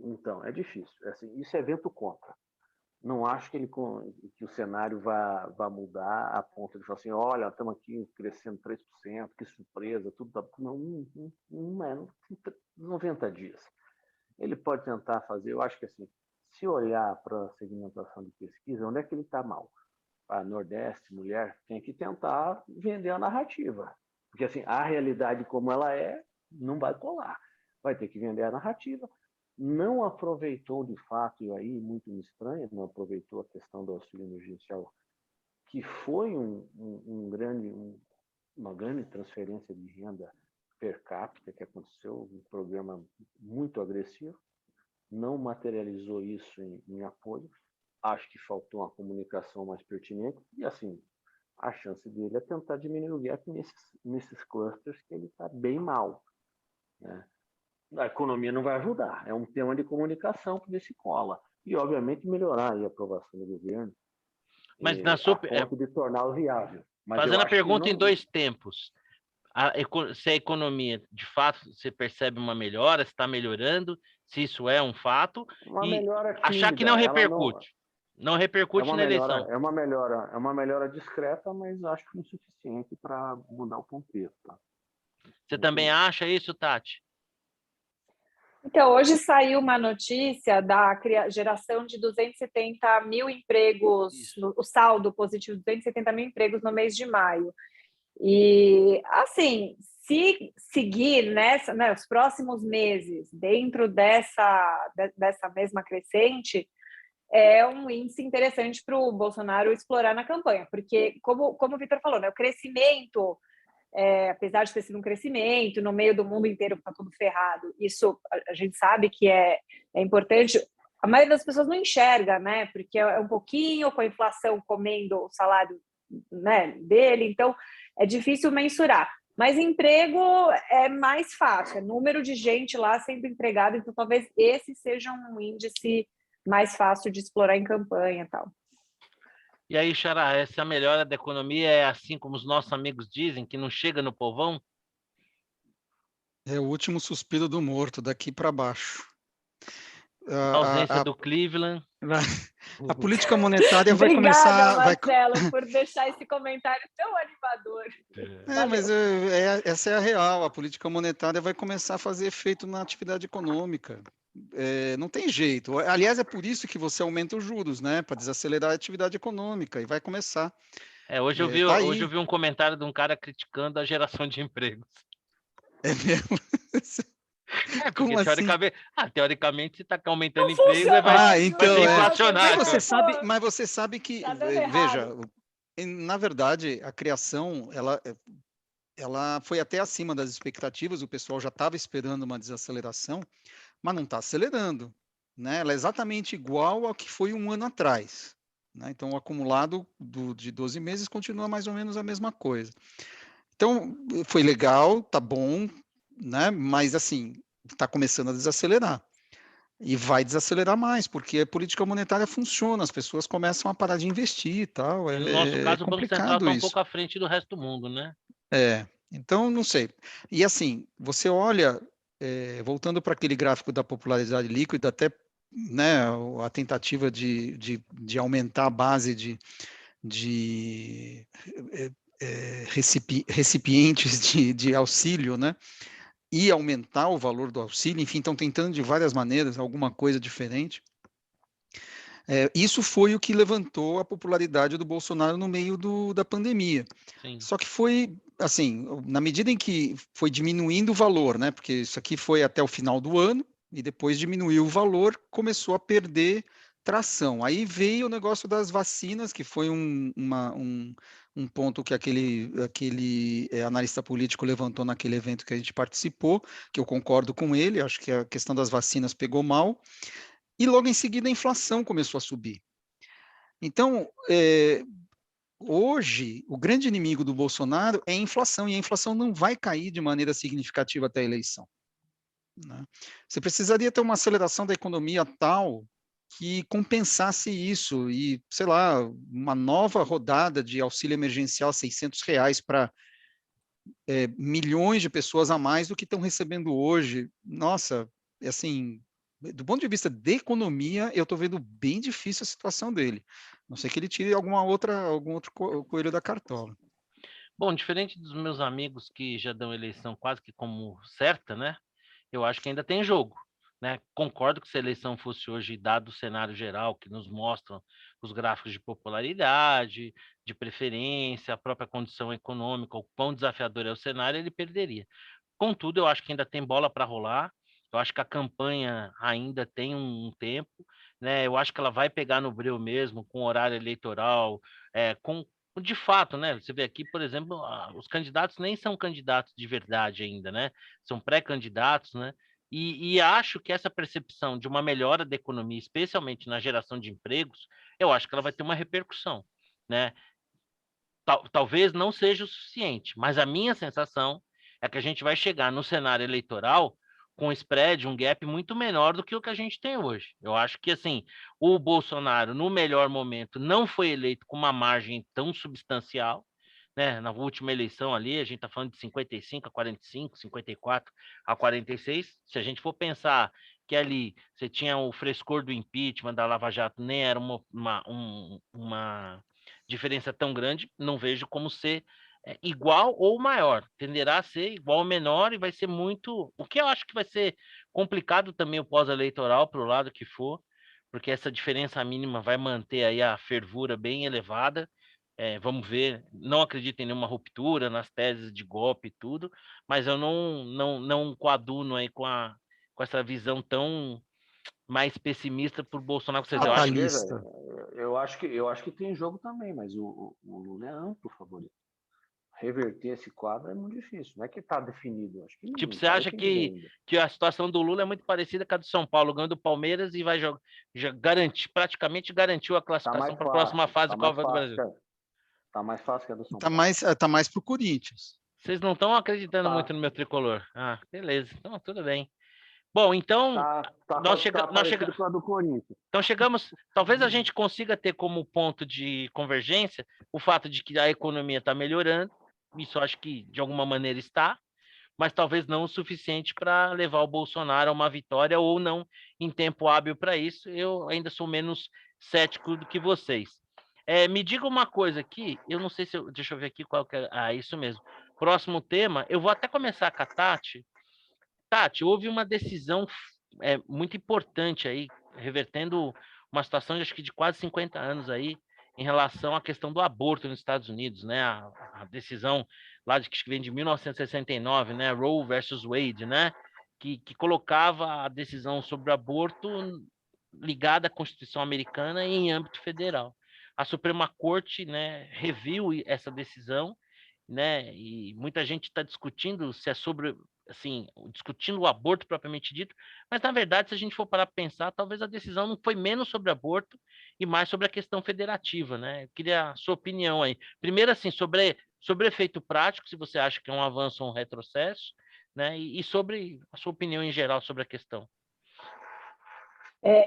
Então, é difícil. Assim, isso é vento contra. Não acho que o cenário vá mudar a ponto de falar assim, olha, estamos aqui crescendo 3%, que surpresa, tudo. Não é 90 dias. Ele pode tentar fazer, eu acho que assim, se olhar para a segmentação de pesquisa, onde é que ele está mal? Nordeste, mulher, tem que tentar vender a narrativa. Porque assim, a realidade como ela é, não vai colar. Vai ter que vender a narrativa. Não aproveitou de fato, e aí muito me estranha, não aproveitou a questão do auxílio emergencial, que foi uma grande transferência de renda per capita que aconteceu, um programa muito agressivo, não materializou isso em apoio. Acho que faltou uma comunicação mais pertinente e, assim, a chance dele é tentar diminuir o gap nesses clusters que ele está bem mal, né? A economia não vai ajudar, é um tema de comunicação para ver se cola. E, obviamente, melhorar a aprovação do governo, mas a ponto de torná-lo viável. Mas fazendo a pergunta em dois tempos, se a economia, de fato, você percebe uma melhora, se está melhorando, se isso é um fato, e achar que não repercute. Não repercute na eleição. É uma melhora discreta, mas acho que insuficiente para mudar o contexto. Tá? Você também acha isso, Tati? Então, hoje saiu uma notícia da geração de 270 mil empregos, o saldo positivo de 270 mil empregos no mês de maio. E, assim, se seguir nessa, né, os próximos meses dentro dessa mesma crescente, é um índice interessante para o Bolsonaro explorar na campanha, porque, como o Vitor falou, né, o crescimento, apesar de ter sido um crescimento no meio do mundo inteiro que está tudo ferrado, isso a gente sabe que é importante. A maioria das pessoas não enxerga, né, porque é um pouquinho com a inflação comendo o salário, né, dele, então é difícil mensurar. Mas emprego é mais fácil, é número de gente lá sendo empregado, então talvez esse seja um índice mais fácil de explorar em campanha e tal. E aí, Xará, essa melhora da economia é assim como os nossos amigos dizem, que não chega no povão? É o último suspiro do morto, daqui para baixo. A ausência A, a, do Cleveland. a política monetária vai Obrigada, começar... Marcelo, por deixar esse comentário tão animador. Mas essa é a real. A política monetária vai começar a fazer efeito na atividade econômica. Não tem jeito. Aliás, é por isso que você aumenta os juros, né? Para desacelerar a atividade econômica. E vai começar. Hoje eu vi um comentário de um cara criticando a geração de empregos. É mesmo? Porque Como assim? teoricamente, se está aumentando Não emprego, vai então ser inflacionário. Mas você sabe que, tá dando veja, errado. na verdade, a criação, ela foi até acima das expectativas, o pessoal já estava esperando uma desaceleração, mas não está acelerando, né? Ela é exatamente igual ao que foi um ano atrás, né? Então, o acumulado de 12 meses continua mais ou menos a mesma coisa. Então, foi legal, tá bom, né? Mas, assim, está começando a desacelerar. E vai desacelerar mais, porque a política monetária funciona, as pessoas começam a parar de investir e tal. E no nosso caso, o Banco Central Complicado está um isso. pouco à frente do resto do mundo, né? Então, não sei. E assim, você olha, voltando para aquele gráfico da popularidade líquida, até, né, a tentativa de aumentar a base de recipientes de auxílio, né, e aumentar o valor do auxílio, enfim, estão tentando de várias maneiras alguma coisa diferente. Isso foi o que levantou a popularidade do Bolsonaro no meio da pandemia. Sim. Só que foi, assim, na medida em que foi diminuindo o valor, né? Porque isso aqui foi até o final do ano, e depois diminuiu o valor, começou a perder tração. Aí veio o negócio das vacinas, que foi um ponto que aquele analista político levantou naquele evento que a gente participou, que eu concordo com ele, acho que a questão das vacinas pegou mal, e logo em seguida a inflação começou a subir. Então, hoje, o grande inimigo do Bolsonaro é a inflação, e a inflação não vai cair de maneira significativa até a eleição, né? Você precisaria ter uma aceleração da economia tal que compensasse isso, e, sei lá, uma nova rodada de auxílio emergencial, R$600 para milhões de pessoas a mais do que estão recebendo hoje. Nossa, assim, do ponto de vista de economia, eu estou vendo bem difícil a situação dele. Não sei que ele tire algum outro coelho da cartola. Bom, diferente dos meus amigos que já dão eleição quase que como certa, né? Eu acho que ainda tem jogo, né? Concordo que se a eleição fosse hoje, dado o cenário geral que nos mostram os gráficos de popularidade, de preferência, a própria condição econômica, o quão desafiador é o cenário, ele perderia. Contudo, eu acho que ainda tem bola para rolar. Eu acho que a campanha ainda tem um tempo, né? Eu acho que ela vai pegar no breu mesmo, com horário eleitoral, com de fato, né? Você vê aqui, por exemplo, os candidatos nem são candidatos de verdade ainda, né? São pré-candidatos, né? E acho que essa percepção de uma melhora da economia, especialmente na geração de empregos, eu acho que ela vai ter uma repercussão, né? Talvez não seja o suficiente, mas a minha sensação é que a gente vai chegar no cenário eleitoral com um spread, um gap muito menor do que o que a gente tem hoje. Eu acho que, assim, o Bolsonaro, no melhor momento, não foi eleito com uma margem tão substancial, né? Na última eleição ali, a gente está falando de 55 a 45, 54 a 46. Se a gente for pensar que ali você tinha o frescor do impeachment, da Lava Jato, nem era uma diferença tão grande, não vejo como ser igual ou maior. Tenderá a ser igual ou menor e vai ser muito... O que eu acho que vai ser complicado também o pós-eleitoral, para o lado que for, porque essa diferença mínima vai manter aí a fervura bem elevada Vamos ver, não acredito em nenhuma ruptura nas teses de golpe e tudo, mas eu não coaduno aí com essa visão tão mais pessimista por Bolsonaro. Ou seja, eu acho que Veja, Fatalista. eu acho que tem jogo também, mas o Lula é amplo favorito. Reverter esse quadro é muito difícil. Não é que está definido. Acho que não tipo, você está acha definido ainda. que a situação do Lula é muito parecida com a do São Paulo, ganhando o Palmeiras e vai praticamente garantiu a Está classificação mais para a próxima fácil. fase Está do mais Copa do Brasil. fácil. Está mais fácil que a do São Tá Paulo. mais pro Corinthians. Vocês não estão acreditando Tá. muito no meu tricolor. Ah, beleza. Então, tudo bem. Bom, então, Tá parecido com a do Corinthians. então chegamos. Talvez a gente consiga ter como ponto de convergência o fato de que a economia está melhorando. Isso eu acho que de alguma maneira está, mas talvez não o suficiente para levar o Bolsonaro a uma vitória ou não em tempo hábil para isso. Eu ainda sou menos cético do que vocês. Me diga uma coisa aqui, eu não sei se deixa eu ver aqui qual que é. Ah, isso mesmo. Próximo tema, eu vou até começar com a Tati. Tati, houve uma decisão muito importante aí, revertendo uma situação de acho que de quase 50 anos aí, em relação à questão do aborto nos Estados Unidos, né? A decisão lá que vem de 1969, né? Roe versus Wade, né? Que colocava a decisão sobre o aborto ligada à Constituição americana e em âmbito federal. A Suprema Corte, né, reviu essa decisão, né? E muita gente está discutindo se é sobre, assim, discutindo o aborto propriamente dito, mas na verdade, se a gente for parar para pensar, talvez a decisão não foi menos sobre aborto e mais sobre a questão federativa, né? Eu queria a sua opinião aí. Primeiro, assim, sobre efeito prático, se você acha que é um avanço ou um retrocesso, né? E sobre a sua opinião em geral sobre a questão.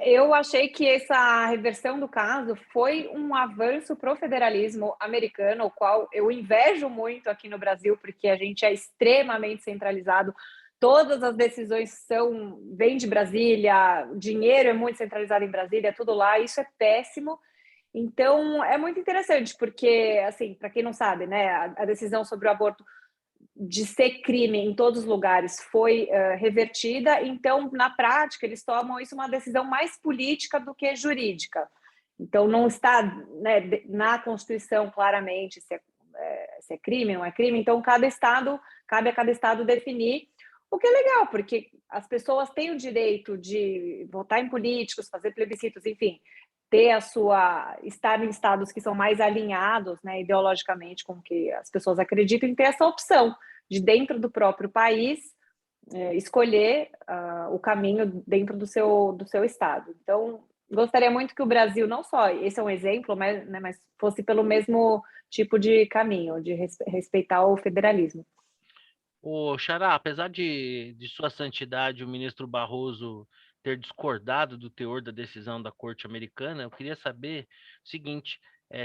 Eu achei que essa reversão do caso foi um avanço para o federalismo americano, o qual eu invejo muito aqui no Brasil, porque a gente é extremamente centralizado. Todas as decisões vêm de Brasília, o dinheiro é muito centralizado em Brasília, tudo lá, isso é péssimo. Então, é muito interessante, porque, assim, para quem não sabe, né, a decisão sobre o aborto de ser crime em todos os lugares foi revertida, então, na prática, eles tomam isso uma decisão mais política do que jurídica. Então, não está, né, na Constituição claramente se é crime, não é crime, então cabe a cada estado definir, o que é legal, porque as pessoas têm o direito de votar em políticos, fazer plebiscitos, enfim, estar em estados que são mais alinhados, né, ideologicamente com o que as pessoas acreditam, e ter essa opção de dentro do próprio país escolher o caminho dentro do seu estado. Então, gostaria muito que o Brasil, não só, esse é um exemplo, mas fosse pelo mesmo tipo de caminho, de respeitar o federalismo. Ô, Xará, apesar de Sua Santidade, o ministro Barroso, ter discordado do teor da decisão da Corte Americana, eu queria saber o seguinte: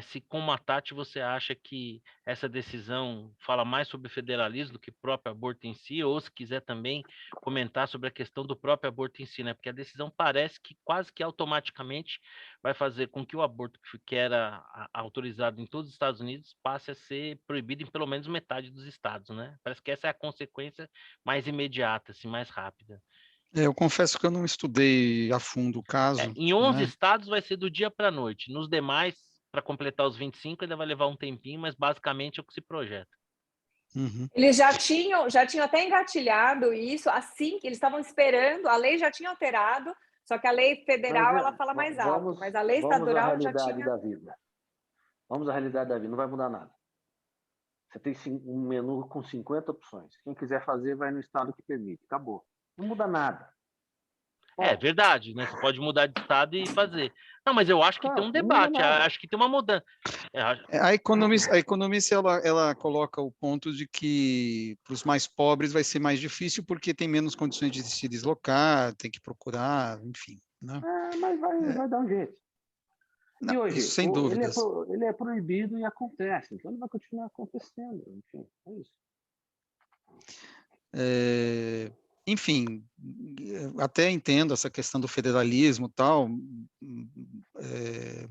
se, como a Tati, você acha que essa decisão fala mais sobre federalismo do que o próprio aborto em si, ou se quiser também comentar sobre a questão do próprio aborto em si, né? Porque a decisão parece que quase que automaticamente vai fazer com que o aborto que era autorizado em todos os Estados Unidos passe a ser proibido em pelo menos metade dos estados, né? Parece que essa é a consequência mais imediata, assim, mais rápida. Eu confesso que eu não estudei a fundo o caso. Em 11 né? estados vai ser do dia para a noite. Nos demais, para completar os 25, ainda vai levar um tempinho, mas basicamente é o que se projeta. Uhum. Eles já tinham até engatilhado isso, assim que eles estavam esperando, a lei já tinha alterado, só que a lei federal ela fala mais alto, mas a lei estadual já tinha. Vamos à realidade da vida, não vai mudar nada. Você tem um menu com 50 opções. Quem quiser fazer, vai no estado que permite. Acabou. Não muda nada. É verdade, né? Você pode mudar de estado e fazer. Não, mas eu acho que tem um debate, acho que tem uma mudança. A economista ela coloca o ponto de que para os mais pobres vai ser mais difícil porque tem menos condições de se deslocar, tem que procurar, enfim. Né? Mas vai dar um jeito. Não, e hoje, isso sem dúvidas. Ele é proibido e acontece, então ele vai continuar acontecendo. Enfim, é isso. Enfim, até entendo essa questão do federalismo e tal,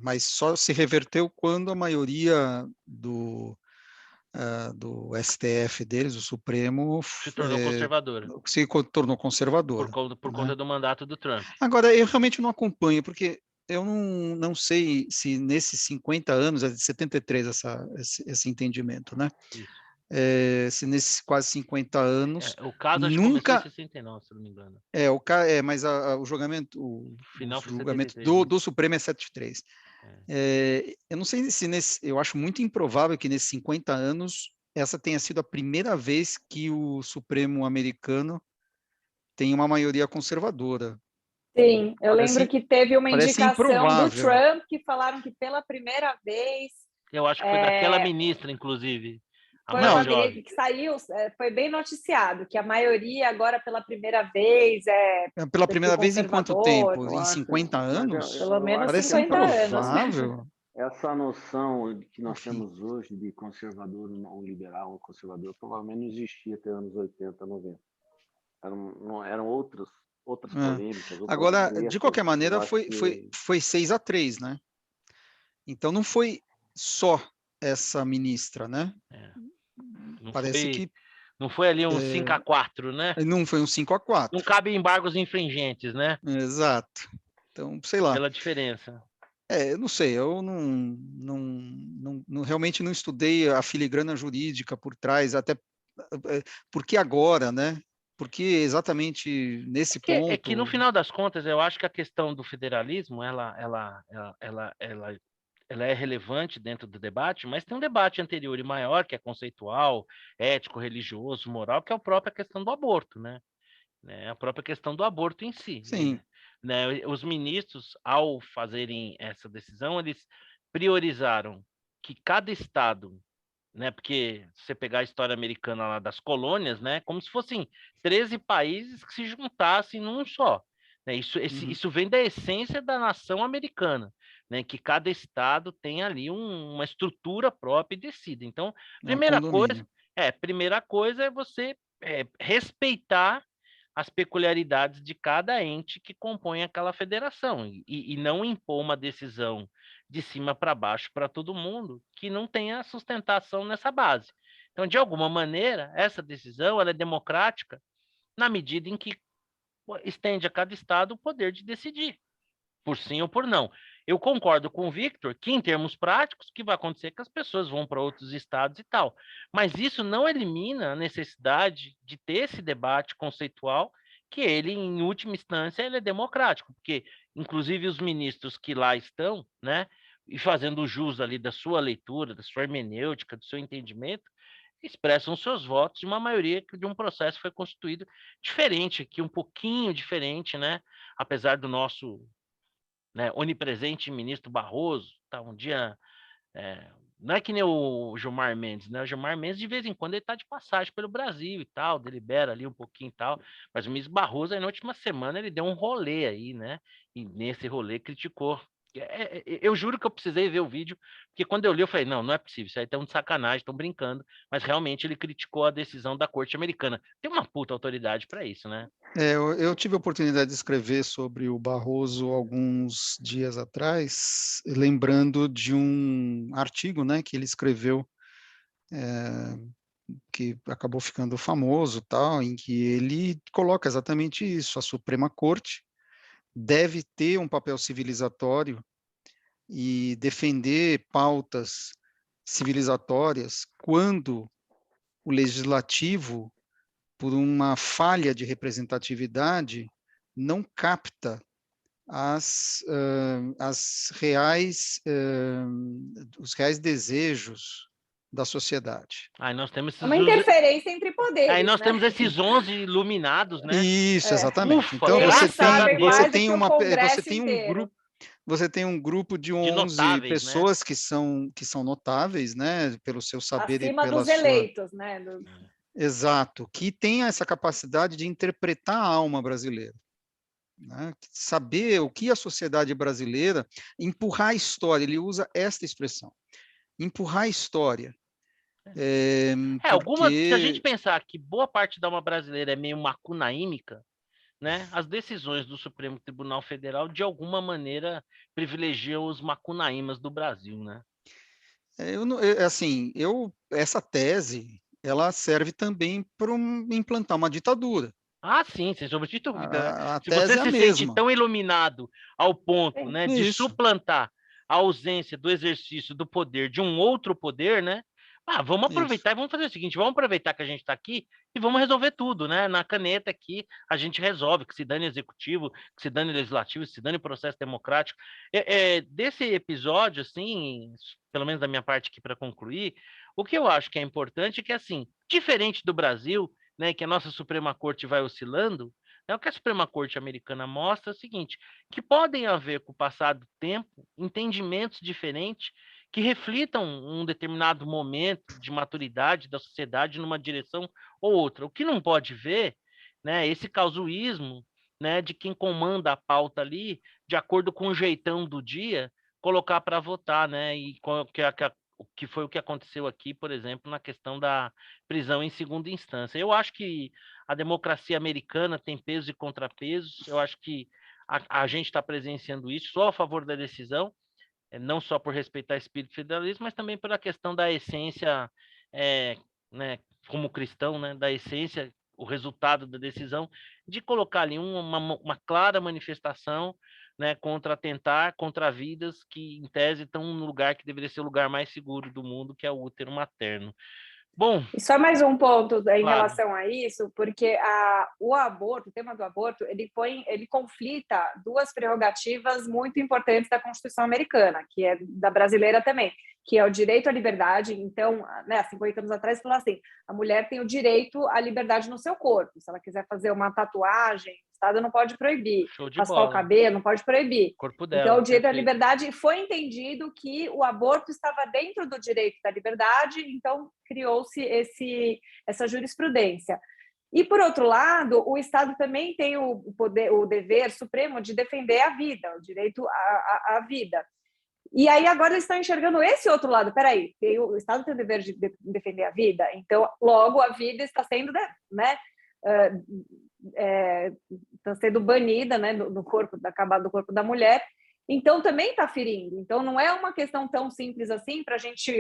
mas só se reverteu quando a maioria do STF deles, o Supremo, se tornou conservadora. Se tornou conservadora. Por conta do mandato do Trump. Agora, eu realmente não acompanho, porque eu não sei se nesses 50 anos, é de 73 esse entendimento, né? Isso. Se nesses quase 50 anos, O caso acho que começou em 69, se não me engano. mas o julgamento, Final foi julgamento 73, né? do Supremo é 73. Eu não sei se eu acho muito improvável que nesses 50 anos essa tenha sido a primeira vez que o Supremo americano tem uma maioria conservadora. Sim, eu lembro que teve uma Parece indicação do improvável. Trump que falaram que pela primeira vez. Eu acho que foi daquela ministra, inclusive. Foi uma ministra que saiu, foi bem noticiado, que a maioria agora pela primeira vez pela primeira vez em quanto tempo? Em 50 anos? Pelo menos parece 50 improvável. anos. Essa noção que nós temos hoje de conservador não liberal, conservador, provavelmente não existia até anos 80, 90. Eram outras polêmicas. Agora, de qualquer maneira, foi 6-3, né? Então, não foi só essa ministra, né? Não foi ali um 5-4, né? Não foi um 5-4. Não cabe embargos infringentes, né? Exato. Então, sei lá. Pela diferença. Eu não sei, eu realmente não estudei a filigrana jurídica por trás, até porque agora, né? Porque exatamente nesse ponto... É que, no final das contas, eu acho que a questão do federalismo, ela é relevante dentro do debate, mas tem um debate anterior e maior, que é conceitual, ético, religioso, moral, que é a própria questão do aborto, né? A própria questão do aborto em si. Sim. Né? Os ministros, ao fazerem essa decisão, eles priorizaram que cada estado, né? Porque se você pegar a história americana lá das colônias, né? Como se fossem 13 países que se juntassem num só. Né? Isso vem da essência da nação americana, né? Que cada estado tem ali uma estrutura própria e decide. Então, primeira coisa é você respeitar as peculiaridades de cada ente que compõe aquela federação e não impor uma decisão de cima para baixo para todo mundo que não tenha sustentação nessa base. Então, de alguma maneira, essa decisão ela é democrática na medida em que estende a cada estado o poder de decidir, por sim ou por não. Eu concordo com o Victor que, em termos práticos, o que vai acontecer é que as pessoas vão para outros estados e tal. Mas isso não elimina a necessidade de ter esse debate conceitual, que ele, em última instância, ele é democrático, porque, inclusive, os ministros que lá estão, né, e fazendo jus ali da sua leitura, da sua hermenêutica, do seu entendimento, expressam seus votos de uma maioria que de um processo foi constituído diferente aqui, um pouquinho diferente, né? Apesar do nosso, né, onipresente ministro Barroso, tá um dia, não é que nem o Gilmar Mendes, né? O Gilmar Mendes de vez em quando ele está de passagem pelo Brasil e tal, delibera ali um pouquinho e tal, mas o ministro Barroso aí, na última semana ele deu um rolê aí, né? E nesse rolê criticou. Eu juro que eu precisei ver o vídeo, porque quando eu li eu falei, não é possível, isso aí tá um de sacanagem, estão brincando, mas realmente ele criticou a decisão da Corte Americana. Tem uma puta autoridade para isso, né? Eu tive a oportunidade de escrever sobre o Barroso alguns dias atrás, lembrando de um artigo, né, que ele escreveu, que acabou ficando famoso, tal, em que ele coloca exatamente isso: a Suprema Corte deve ter um papel civilizatório e defender pautas civilizatórias quando o legislativo, por uma falha de representatividade, não capta os reais desejos da sociedade. Aí nós temos esses uma interferência entre poderes. Aí nós né? temos esses 11 iluminados, né? Isso, exatamente. Ufa, então você tem um grupo de 11 notáveis, pessoas, né? que são notáveis, né, pelo seu saber acima e pela dos eleitos, né? Exato, que tem essa capacidade de interpretar a alma brasileira, né? Saber o que a sociedade brasileira, empurrar a história, ele usa esta expressão, empurrar a história. Se a gente pensar que boa parte da alma brasileira é meio macunaímica, né? As decisões do Supremo Tribunal Federal, de alguma maneira, privilegiam os macunaímas do Brasil, né? Essa tese, ela serve também para implantar uma ditadura. Ah, sim, sem sombra de dúvida, né? A Se você tese é a se sente mesma. tão iluminado ao ponto, Sim. né, de Isso. suplantar a ausência do exercício do poder de um outro poder, né? Ah, vamos Isso. aproveitar e vamos fazer o seguinte, vamos aproveitar que a gente está aqui e vamos resolver tudo, né? Na caneta aqui a gente resolve, que se dane executivo, que se dane legislativo, que se dane processo democrático. Desse episódio, assim, pelo menos da minha parte aqui para concluir, o que eu acho que é importante é que, assim, diferente do Brasil, né, que a nossa Suprema Corte vai oscilando, o que a Suprema Corte americana mostra é o seguinte, que podem haver, com o passar do tempo, entendimentos diferentes que reflitam um determinado momento de maturidade da sociedade numa direção ou outra. O que não pode ver, né, esse casuísmo, né, de quem comanda a pauta ali, de acordo com o jeitão do dia, colocar para votar, né, e que foi o que aconteceu aqui, por exemplo, na questão da prisão em segunda instância. Eu acho que a democracia americana tem pesos e contrapesos. Eu acho que a gente está presenciando isso, só a favor da decisão, não só por respeitar o espírito federalismo, mas também pela questão da essência, é, né, como cristão, né, da essência, o resultado da decisão, de colocar ali uma clara manifestação, né, contra atentar contra vidas que, em tese, estão no lugar que deveria ser o lugar mais seguro do mundo, que é o útero materno. Bom, E só mais um ponto em claro, relação a isso, porque o aborto, o tema do aborto, ele conflita duas prerrogativas muito importantes da Constituição americana, que é da brasileira também, que é o direito à liberdade. Então, né, há 50 anos atrás, falou assim, a mulher tem o direito à liberdade no seu corpo. Se ela quiser fazer uma tatuagem, o Estado não pode proibir. show de Raspar o bola. cabelo, não pode proibir. Corpo Então, dela, o direito à perfeito. liberdade foi entendido que o aborto estava dentro do direito da liberdade, então criou-se essa jurisprudência. E, por outro lado, o Estado também tem o poder, o dever supremo de defender a vida, o direito à vida. E aí agora eles estão enxergando esse outro lado. Peraí, o Estado tem o dever de defender a vida, então logo a vida está sendo, né, está sendo banida, né, do corpo, acabado do corpo da mulher. Então também está ferindo. Então não é uma questão tão simples assim para a gente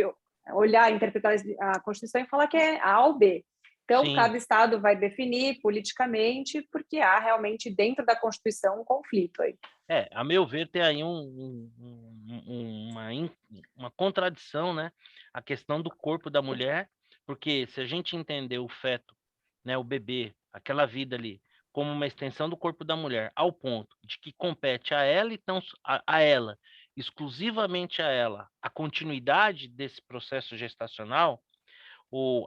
olhar, interpretar a Constituição e falar que é A ou B. Então, Sim. cada Estado vai definir politicamente, porque há realmente dentro da Constituição um conflito aí. A meu ver, tem aí uma contradição, né? A questão do corpo da mulher, porque se a gente entender o feto, né, o bebê, aquela vida ali, como uma extensão do corpo da mulher, ao ponto de que compete a ela, então, a ela, exclusivamente a ela, a continuidade desse processo gestacional,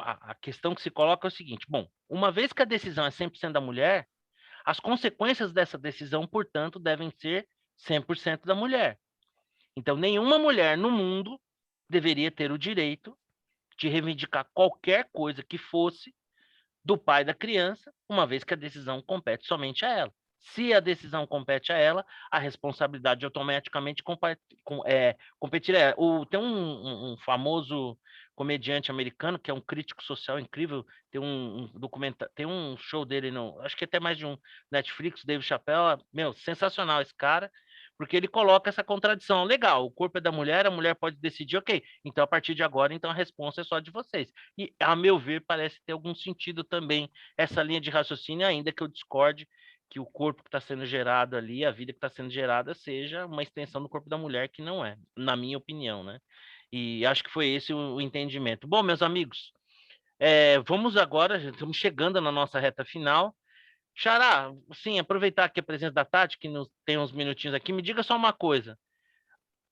a questão que se coloca é o seguinte: bom, uma vez que a decisão é 100% da mulher, as consequências dessa decisão, portanto, devem ser 100% da mulher. Então, nenhuma mulher no mundo deveria ter o direito de reivindicar qualquer coisa que fosse do pai da criança, uma vez que a decisão compete somente a ela. Se a decisão compete a ela, a responsabilidade automaticamente competirá. Tem um famoso comediante americano que é um crítico social incrível, tem um documentário, tem um show dele, acho que até mais de um Netflix, Dave Chappelle, sensacional esse cara, porque ele coloca essa contradição. Legal, o corpo é da mulher, a mulher pode decidir, ok, então a partir de agora, então a resposta é só de vocês. E, a meu ver, parece ter algum sentido também essa linha de raciocínio, ainda que eu discorde que o corpo que está sendo gerado ali, a vida que está sendo gerada, seja uma extensão do corpo da mulher, que não é, na minha opinião, né? E acho que foi esse o entendimento. Bom, meus amigos, vamos agora, já estamos chegando na nossa reta final. Xará, sim, aproveitar aqui a presença da Tati, que tem uns minutinhos aqui, me diga só uma coisa.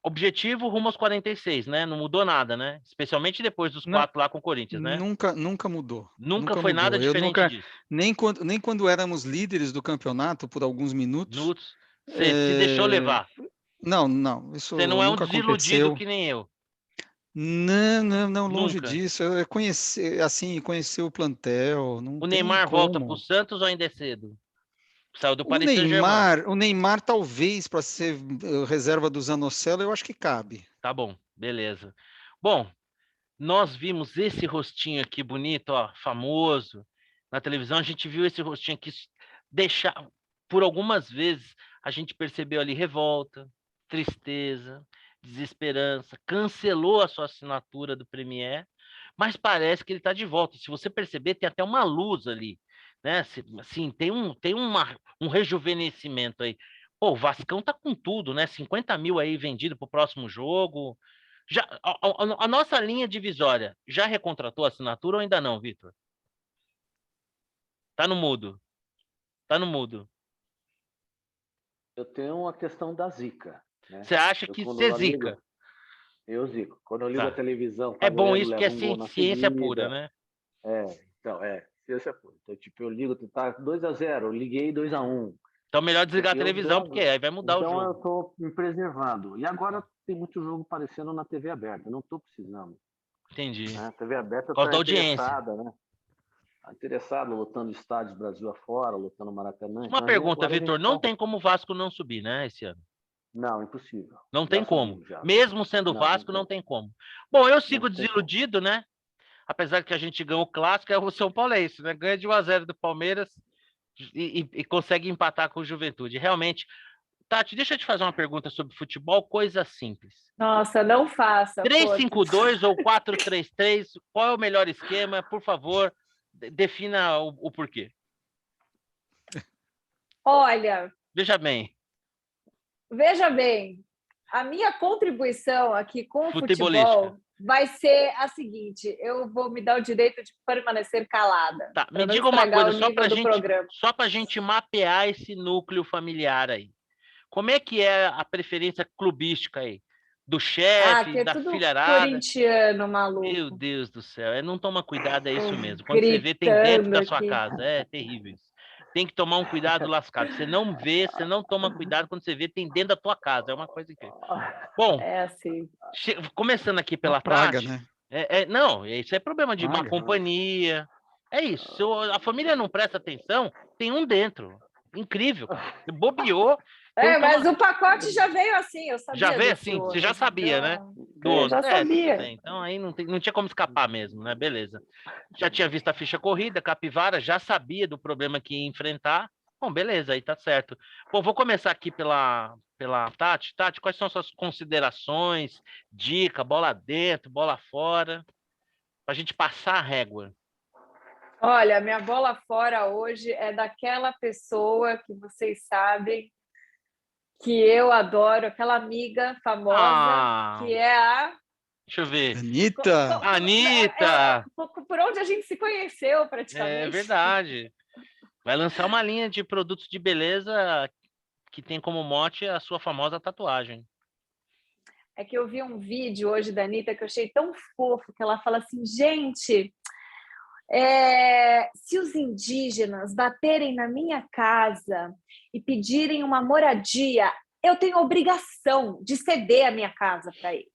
Objetivo rumo aos 46, né? Não mudou nada, né? Especialmente depois dos Não, 4 lá com o Corinthians, né? nunca mudou. Nunca Nunca foi nada mudou. Eu diferente nunca, disso. nem quando éramos líderes do campeonato por alguns minutos. Minutos. Você se deixou levar. Não, Você isso não é um nunca desiludido aconteceu. que nem eu. Não, longe Nunca. disso. Conhecer o plantel, não O tem Neymar volta para o como. Santos ou ainda é cedo? Saiu do Paris Saint-Germain. O Neymar talvez para ser reserva do Zanocelo, eu acho que cabe. Tá bom, beleza. Bom, nós vimos esse rostinho aqui bonito, ó, famoso, na televisão. A gente viu esse rostinho aqui deixar, por algumas vezes, a gente percebeu ali revolta, tristeza, desesperança, cancelou a sua assinatura do Premier, mas parece que ele está de volta. Se você perceber, tem até uma luz ali, né? Assim, tem um rejuvenescimento aí. Pô, o Vascão tá com tudo, né? 50 mil aí vendido pro próximo jogo. Já, a nossa linha divisória já recontratou a assinatura ou ainda não, Vitor? Tá no mudo. Tá no mudo. Eu tenho uma questão da zica, né? Você acha que Quando você eu ligo, zica? eu zico. Quando eu ligo a Tá. televisão, tá É bom ganhando, isso que é leva um gol na ciência pura, seguida. né? Então, ciência pura. Então, tipo, eu ligo, tá 2-0, eu liguei 2-1. Então melhor desligar a Eu televisão, porque aí vai mudar o então eu jogo. estou me preservando. E agora tem muito jogo aparecendo na TV aberta. Eu não estou precisando. Entendi. Né? A TV aberta Por causa está da audiência. interessada, né? Tá interessada, lotando estádios Brasil afora, lotando Maracanã. Uma Então aí pergunta, agora a gente Vitor. Não tem como o Vasco não subir, né, esse ano? Não, impossível. Não Já tem como. subimos já. Mesmo sendo Não, Vasco, não tem como. Bom, eu sigo não tem como. desiludido, né? Apesar que a gente ganhou o clássico, é o São Paulo é isso, né? Ganha de 1-0 do Palmeiras e consegue empatar com o Juventude. Realmente, Tati, deixa eu te fazer uma pergunta sobre futebol, coisa simples. Nossa, não faça, pô. 3-5-2 ou 4-3-3, qual é o melhor esquema? Por favor, defina o porquê. Olha, Veja bem, veja bem, a minha contribuição aqui com o futebolística. futebol vai ser a seguinte: eu vou me dar o direito de permanecer calada, Tá, para me não diga uma estragar coisa, o nível do programa. só para a gente mapear esse núcleo familiar aí. Como é que é a preferência clubística aí? Do Ah, chefe, que é da tudo filharada? corintiano, Meu maluco. Deus do céu, não toma cuidado, é isso mesmo. Quando você vê, tem dentro Gritando da sua aqui. casa, é terrível isso. Tem que tomar um cuidado lascado. Você não vê, você não toma cuidado, quando você vê, tem dentro da tua casa, é uma coisa incrível. Bom, É assim. começando aqui Uma pela praga, Tati, né? não, isso é problema de má Praga. companhia, é isso. Se a família não presta atenção, tem um dentro. Incrível, cara. Você bobeou, então Mas toma. o pacote já veio assim, eu Já sabia veio desse assim, você já ônus. sabia, né? Então, Do eu ônus. já Tudo sabia. bem. Então aí não tinha como escapar mesmo, né? Beleza. Já tinha visto a ficha corrida, Capivara, já sabia do problema que ia enfrentar. Bom, beleza, aí tá certo. Bom, vou começar aqui pela Tati. Tati, quais são suas considerações, dica, bola dentro, bola fora, pra gente passar a régua? Olha, minha bola fora hoje é daquela pessoa que vocês sabem que eu adoro, aquela amiga famosa, que é a. Deixa eu ver. Anitta! Anitta! Por onde a gente se conheceu, É praticamente. verdade. Vai lançar uma linha de produtos de beleza que tem como mote a sua famosa tatuagem. É que eu vi um vídeo hoje da Anitta que eu achei tão fofo, que ela fala assim, gente, se os indígenas baterem na minha casa e pedirem uma moradia, eu tenho obrigação de ceder a minha casa para eles,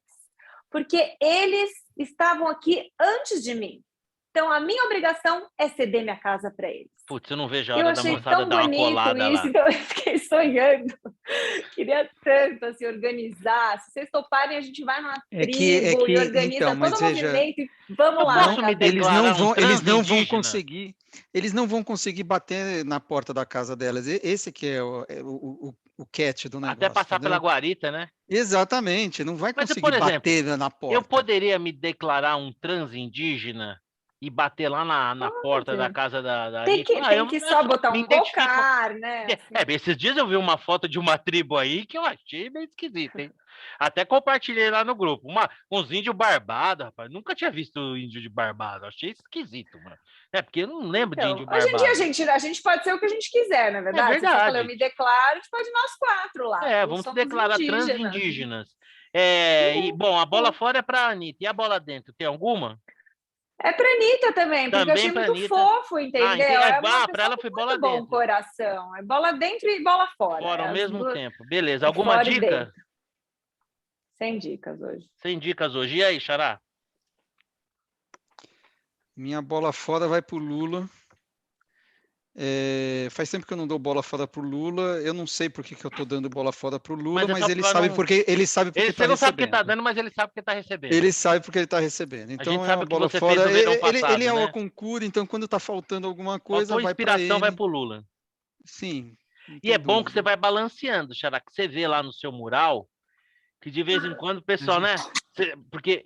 porque eles estavam aqui antes de mim. Então, a minha obrigação é ceder minha casa para eles. Putz, eu não vejo a Eu hora da achei moçada tão dar uma bonito colada isso, lá. então eu fiquei sonhando. Queria tanto assim, organizar. Se vocês toparem, a gente vai numa tribo e organiza então, mas todo o veja, movimento e vamos Eu lá na posso me casa deles. declarar um eles não vão transindígena? conseguir, eles não vão conseguir bater na porta da casa delas. Esse que é o catch do Até negócio, passar pela entendeu? guarita, né? Exatamente, não vai Mas, conseguir por exemplo, bater na eu porta. poderia me declarar um transindígena e bater lá na porta da Pode. casa da Tem Anitta? que, tem que Eu só só botar me um identifico. cocar, né? Assim. Esses dias eu vi uma foto de uma tribo aí que eu achei meio esquisita, hein? Até compartilhei lá no grupo. Uns índios barbados, rapaz. Nunca tinha visto índio de barbado. Achei esquisito, mano. Porque eu não lembro de Então, índio hoje em dia barbado. a gente pode ser o que a gente quiser, na É verdade. Se você fala, eu verdade. me declaro, a gente pode nós quatro lá. Todos Vamos se somos declarar indígenas. transindígenas. Bom, a bola fora é para a Anitta. E a bola dentro, tem alguma? É pra Anitta também, porque eu Também achei para a muito Anitta. fofo, Ah, entendeu? entendi. É uma Para pessoa ela com foi bola muito bom dentro. coração. É bola dentro e bola fora. Fora É ao as mesmo duas, tempo. Beleza. é Alguma fora e dica? dentro. Sem dicas hoje. Sem dicas hoje. E aí, Xará? Minha bola fora vai para o Lula. Faz tempo que eu não dou bola fora para o Lula. Eu não sei por que eu estou dando bola fora para o Lula, Mas é mas só ele para sabe não. porque Você está não sabe porque tá recebendo. dando, mas ele sabe porque tá recebendo. Ele sabe porque ele está recebendo. A gente Então é sabe uma o que bola você fez fora. no verão Ele passado, é o né? concurso, então quando está faltando alguma coisa, Faltou vai para inspiração, vai ele. pro Lula. Sim, não E é tem bom que você dúvida. vai balanceando, Xará, que você vê lá no seu mural, que de vez em quando o pessoal, né? Porque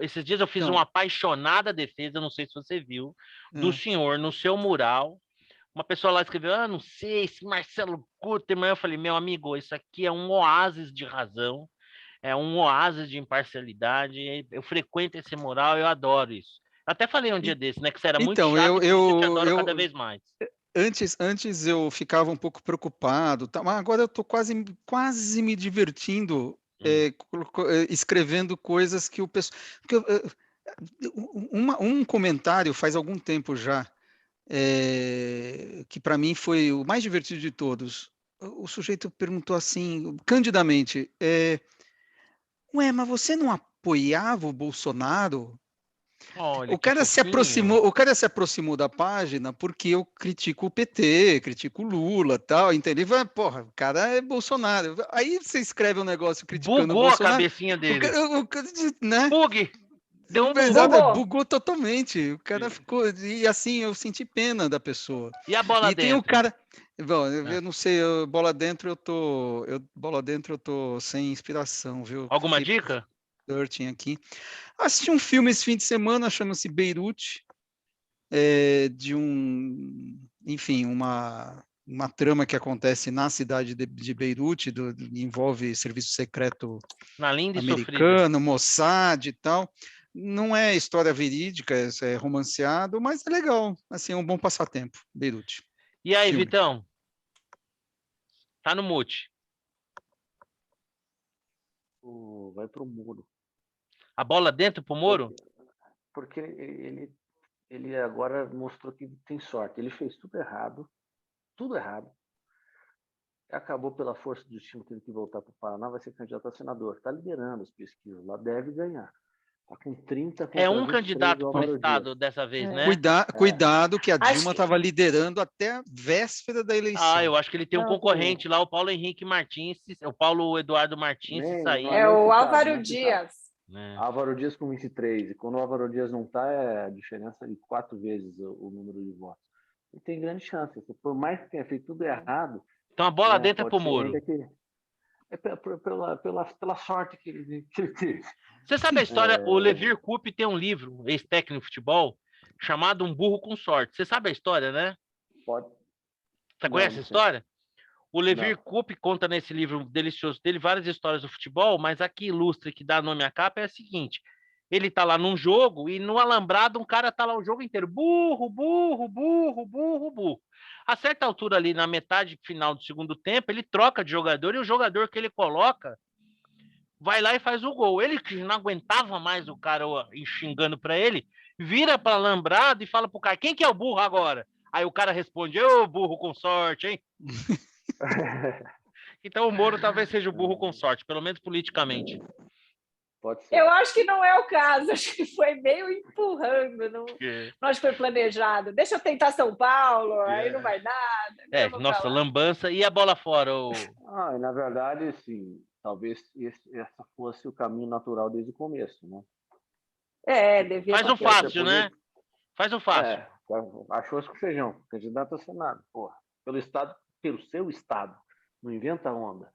esses dias eu fiz Então, uma apaixonada defesa, não sei se você viu, do senhor no seu mural, uma pessoa lá escreveu, não sei, esse Marcelo Gutermann. Eu falei, meu amigo, isso aqui é um oásis de razão, é um oásis de imparcialidade. Eu frequento esse moral, eu adoro isso. Eu até falei um dia desse, né, que você era muito Então, chato e por isso eu te adoro cada vez mais. antes eu ficava um pouco preocupado, tá? Mas agora eu estou quase me divertindo escrevendo coisas que o pessoal. Um comentário faz algum tempo já, que para mim foi o mais divertido de todos. O sujeito perguntou assim, candidamente, ué, mas você não apoiava o Bolsonaro? Olha, O que cara se fofinho. aproximou, o cara se aproximou da página porque eu critico o PT, critico o Lula, tal, entendeu? Ele vai, porra, o cara é Bolsonaro. Aí você escreve um negócio criticando o Bugou a Bolsonaro, cabecinha dele. o cara, né? Bug! Deu um bug. Exato, Bugou. bugou totalmente. O cara ficou. E assim, eu senti pena da pessoa. E a bola E tem o dentro? cara. Bom, Ah, eu não sei, bola dentro eu tô sem inspiração, viu? alguma Fiquei dica? searching aqui. Assisti um filme esse fim de semana, chama-se Beirute, de enfim, uma trama que acontece na cidade de Beirute, envolve serviço secreto Na linda e sofrida. americano, Mossad e tal. Não é história verídica, é romanceado, mas é legal, assim, é um bom passatempo, Beirute. E aí, Filme. Vitão? Tá no mute. Vai pro muro. A bola dentro pro Moro? Porque ele agora mostrou que tem sorte. Ele fez tudo errado. Acabou pela força do destino, teve que voltar para o Paraná, vai ser candidato a senador. Está liderando as pesquisas lá, deve ganhar. Está com 30 É contra um 23 candidato do por Álvaro Dias. estado dessa vez, É. né? Cuidado que a Acho Dilma que estava liderando até a véspera da Ah, eleição. eu acho que ele tem um Não, concorrente lá, o Paulo Henrique Martins, o Paulo Eduardo Martins, se não é sair, é nem o citado, Álvaro nem citado. Dias. né? Álvaro Dias com 23. E quando o Álvaro Dias não está, é a diferença de 4 vezes o número de votos. E tem grande chance. Por mais que tenha feito tudo errado, Então a bola né, dentro é pro pode ser Moro. ainda que. É pela sorte que ele teve. Você sabe a história? O Levir Coupe tem um livro, ex-técnico de futebol, chamado Um Burro com Sorte. Você sabe a história, né? Pode. Você Não, conhece a não sei. história? O Levir Não. Coupe conta nesse livro delicioso dele várias histórias do futebol, mas a que ilustra e que dá nome à capa é a seguinte: ele tá lá num jogo e no alambrado um cara tá lá o jogo inteiro, burro, burro, burro, burro, burro. A certa altura ali, na metade final do segundo tempo, ele troca de jogador e o jogador que ele coloca vai lá e faz o gol. Ele que não aguentava mais o cara xingando para ele, vira para alambrado e fala pro cara: quem que é o burro agora? Aí o cara responde: ô burro com sorte, hein? Então o Moro talvez seja o burro com sorte, pelo menos politicamente. Pode ser. Eu acho que não é o caso, acho que foi meio empurrando, não acho que foi planejado. Deixa eu tentar São Paulo, aí não vai nada. Nossa, lambança e a bola fora. Na verdade, sim, talvez essa fosse o caminho natural desde o começo, né? Devia Faz estar um feito. fácil, né? Faz um fácil. Achou com feijão, candidato a Senado, porra. Pelo seu estado. Não inventa onda.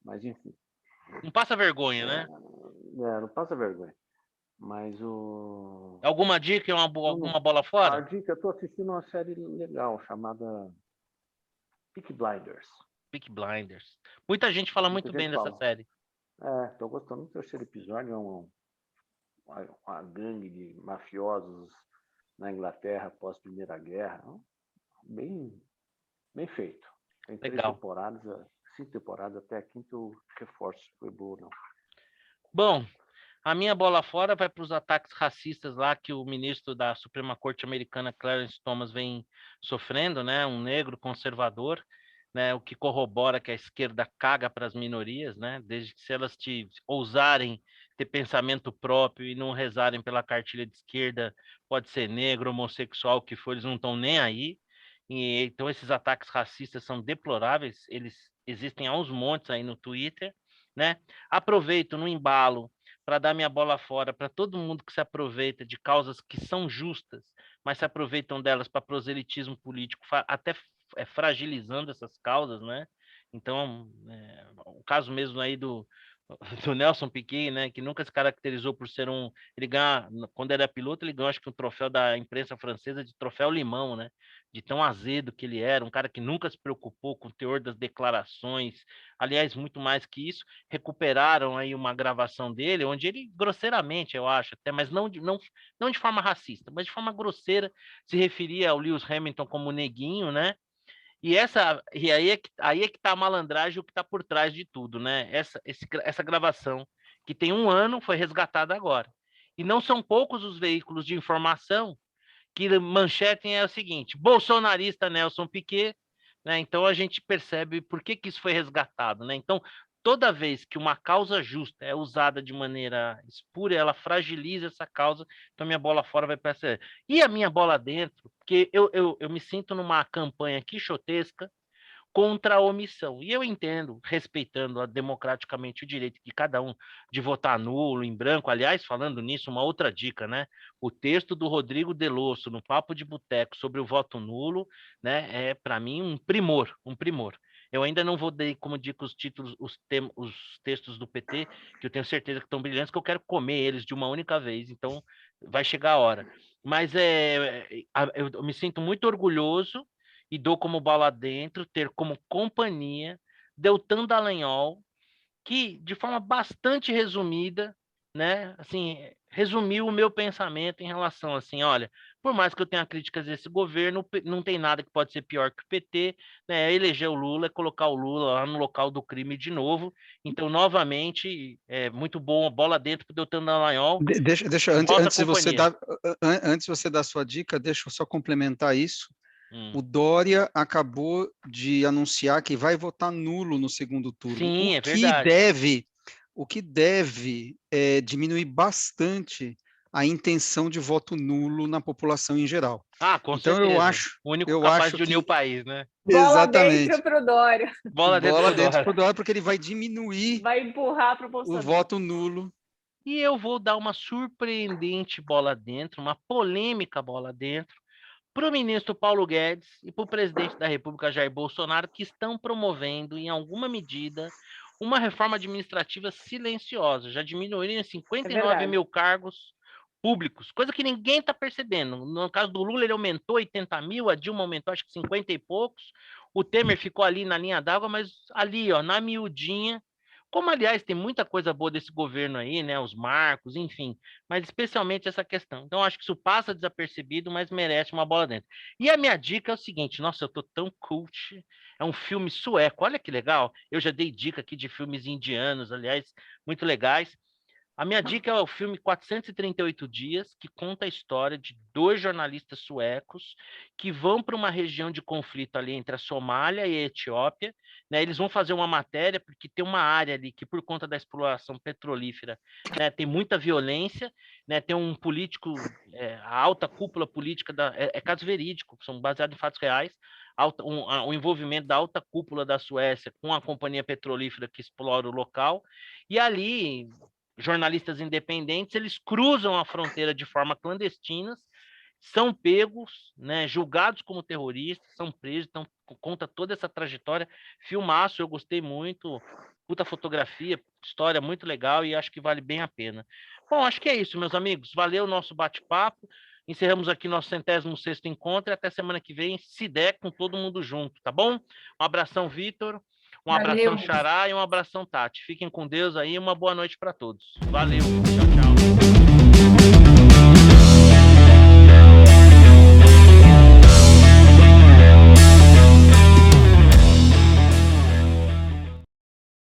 Mas enfim. Não passa vergonha, né? Não passa vergonha. Mas o. Alguma dica, alguma bola fora? A dica, eu estou assistindo uma série legal chamada Peaky Blinders. Peaky Blinders. Muita gente fala muito bem dessa série. Estou gostando do terceiro episódio. É uma gangue de mafiosos na Inglaterra após a Primeira Guerra. Bem feito. Tem 5 temporadas, até a quinta eu reforço. Foi boa, não. Bom, a minha bola fora vai para os ataques racistas lá que o ministro da Suprema Corte americana, Clarence Thomas, vem sofrendo, né? Um negro conservador, né? O que corrobora que a esquerda caga para as minorias, né? Desde que se elas ousarem ter pensamento próprio e não rezarem pela cartilha de esquerda, pode ser negro, homossexual, o que for, eles não estão nem aí. E, então esses ataques racistas são deploráveis, eles existem aos montes aí no Twitter, né? Aproveito no embalo para dar minha bola fora para todo mundo que se aproveita de causas que são justas, mas se aproveitam delas para proselitismo político, até fragilizando essas causas, né? Então, o caso mesmo aí do do Nelson Piquet, né, que nunca se caracterizou por ser ele ganha, quando era piloto, ele ganhou acho que um troféu da imprensa francesa de troféu limão, né, de tão azedo que ele era, um cara que nunca se preocupou com o teor das declarações, aliás, muito mais que isso, recuperaram aí uma gravação dele, onde ele, grosseiramente, eu acho, até, mas não de forma racista, mas de forma grosseira, se referia ao Lewis Hamilton como neguinho, né, e aí é que tá a malandragem, o que tá por trás de tudo, né? Essa gravação, que tem 1 ano, foi resgatada agora. E não são poucos os veículos de informação que manchetem é o seguinte: bolsonarista Nelson Piquet, né? Então a gente percebe por que isso foi resgatado, né? Então, toda vez que uma causa justa é usada de maneira espúria, ela fragiliza essa causa, então minha bola fora vai para essa. E a minha bola dentro, porque eu me sinto numa campanha quixotesca contra a omissão. E eu entendo, respeitando democraticamente o direito de cada um de votar nulo, em branco. Aliás, falando nisso, uma outra dica, né? O texto do Rodrigo Delosso no Papo de Boteco sobre o voto nulo, né, é para mim um primor, um primor. Eu ainda não vou dar como dica os títulos, os textos do PT, que eu tenho certeza que estão brilhantes, que eu quero comer eles de uma única vez, então vai chegar a hora. Mas eu me sinto muito orgulhoso e dou como bola dentro, ter como companhia Deltan Dallagnol, que de forma bastante resumida, né, assim, resumiu o meu pensamento em relação assim, olha, por mais que eu tenha críticas desse governo, não tem nada que pode ser pior que o PT, né, eleger o Lula é colocar o Lula lá no local do crime de novo. Então, novamente, é muito bom, bola dentro para o Deltan Dallagnol. Deixa antes de você dar sua dica, deixa eu só complementar isso. O Dória acabou de anunciar que vai votar nulo no segundo turno. Sim, é verdade. O que deve diminuir bastante a intenção de voto nulo na população em geral. Ah, com então certeza. eu acho, o único capaz de unir o país, né? Bola Exatamente. dentro para o Dória. Bola dentro pro Dória, porque ele vai diminuir, vai empurrar para o voto nulo. E eu vou dar uma surpreendente bola dentro, uma polêmica bola dentro, para o ministro Paulo Guedes e para o presidente da República, Jair Bolsonaro, que estão promovendo, em alguma medida, uma reforma administrativa silenciosa. Já diminuíram 59 mil cargos públicos, coisa que ninguém está percebendo. No caso do Lula, ele aumentou 80 mil, a Dilma aumentou acho que 50 e poucos, o Temer ficou ali na linha d'água, mas ali, ó, na miudinha, como, aliás, tem muita coisa boa desse governo aí, né? Os marcos, enfim, mas especialmente essa questão. Então, acho que isso passa desapercebido, mas merece uma bola dentro. E a minha dica é o seguinte: nossa, eu tô tão cult. É um filme sueco, olha que legal. Eu já dei dica aqui de filmes indianos, aliás, muito legais. A minha dica é o filme 438 Dias, que conta a história de 2 jornalistas suecos que vão para uma região de conflito ali entre a Somália e a Etiópia, né? Eles vão fazer uma matéria porque tem uma área ali que, por conta da exploração petrolífera, né, tem muita violência, né? Tem um político, a alta cúpula política, é caso verídico, são baseados em fatos reais, o envolvimento da alta cúpula da Suécia com a companhia petrolífera que explora o local, e ali jornalistas independentes, eles cruzam a fronteira de forma clandestina, são pegos, né, julgados como terroristas, são presos, então conta toda essa trajetória. Filmaço, eu gostei muito, puta fotografia, história muito legal e acho que vale bem a pena. Bom, acho que é isso, meus amigos. Valeu o nosso bate-papo. Encerramos aqui nosso 106º encontro e até semana que vem, se der, com todo mundo junto, tá bom? Um abração, Vitor. Um abração, Xará, e um abração, Tati. Fiquem com Deus aí, uma boa noite para todos. Valeu, tchau, tchau.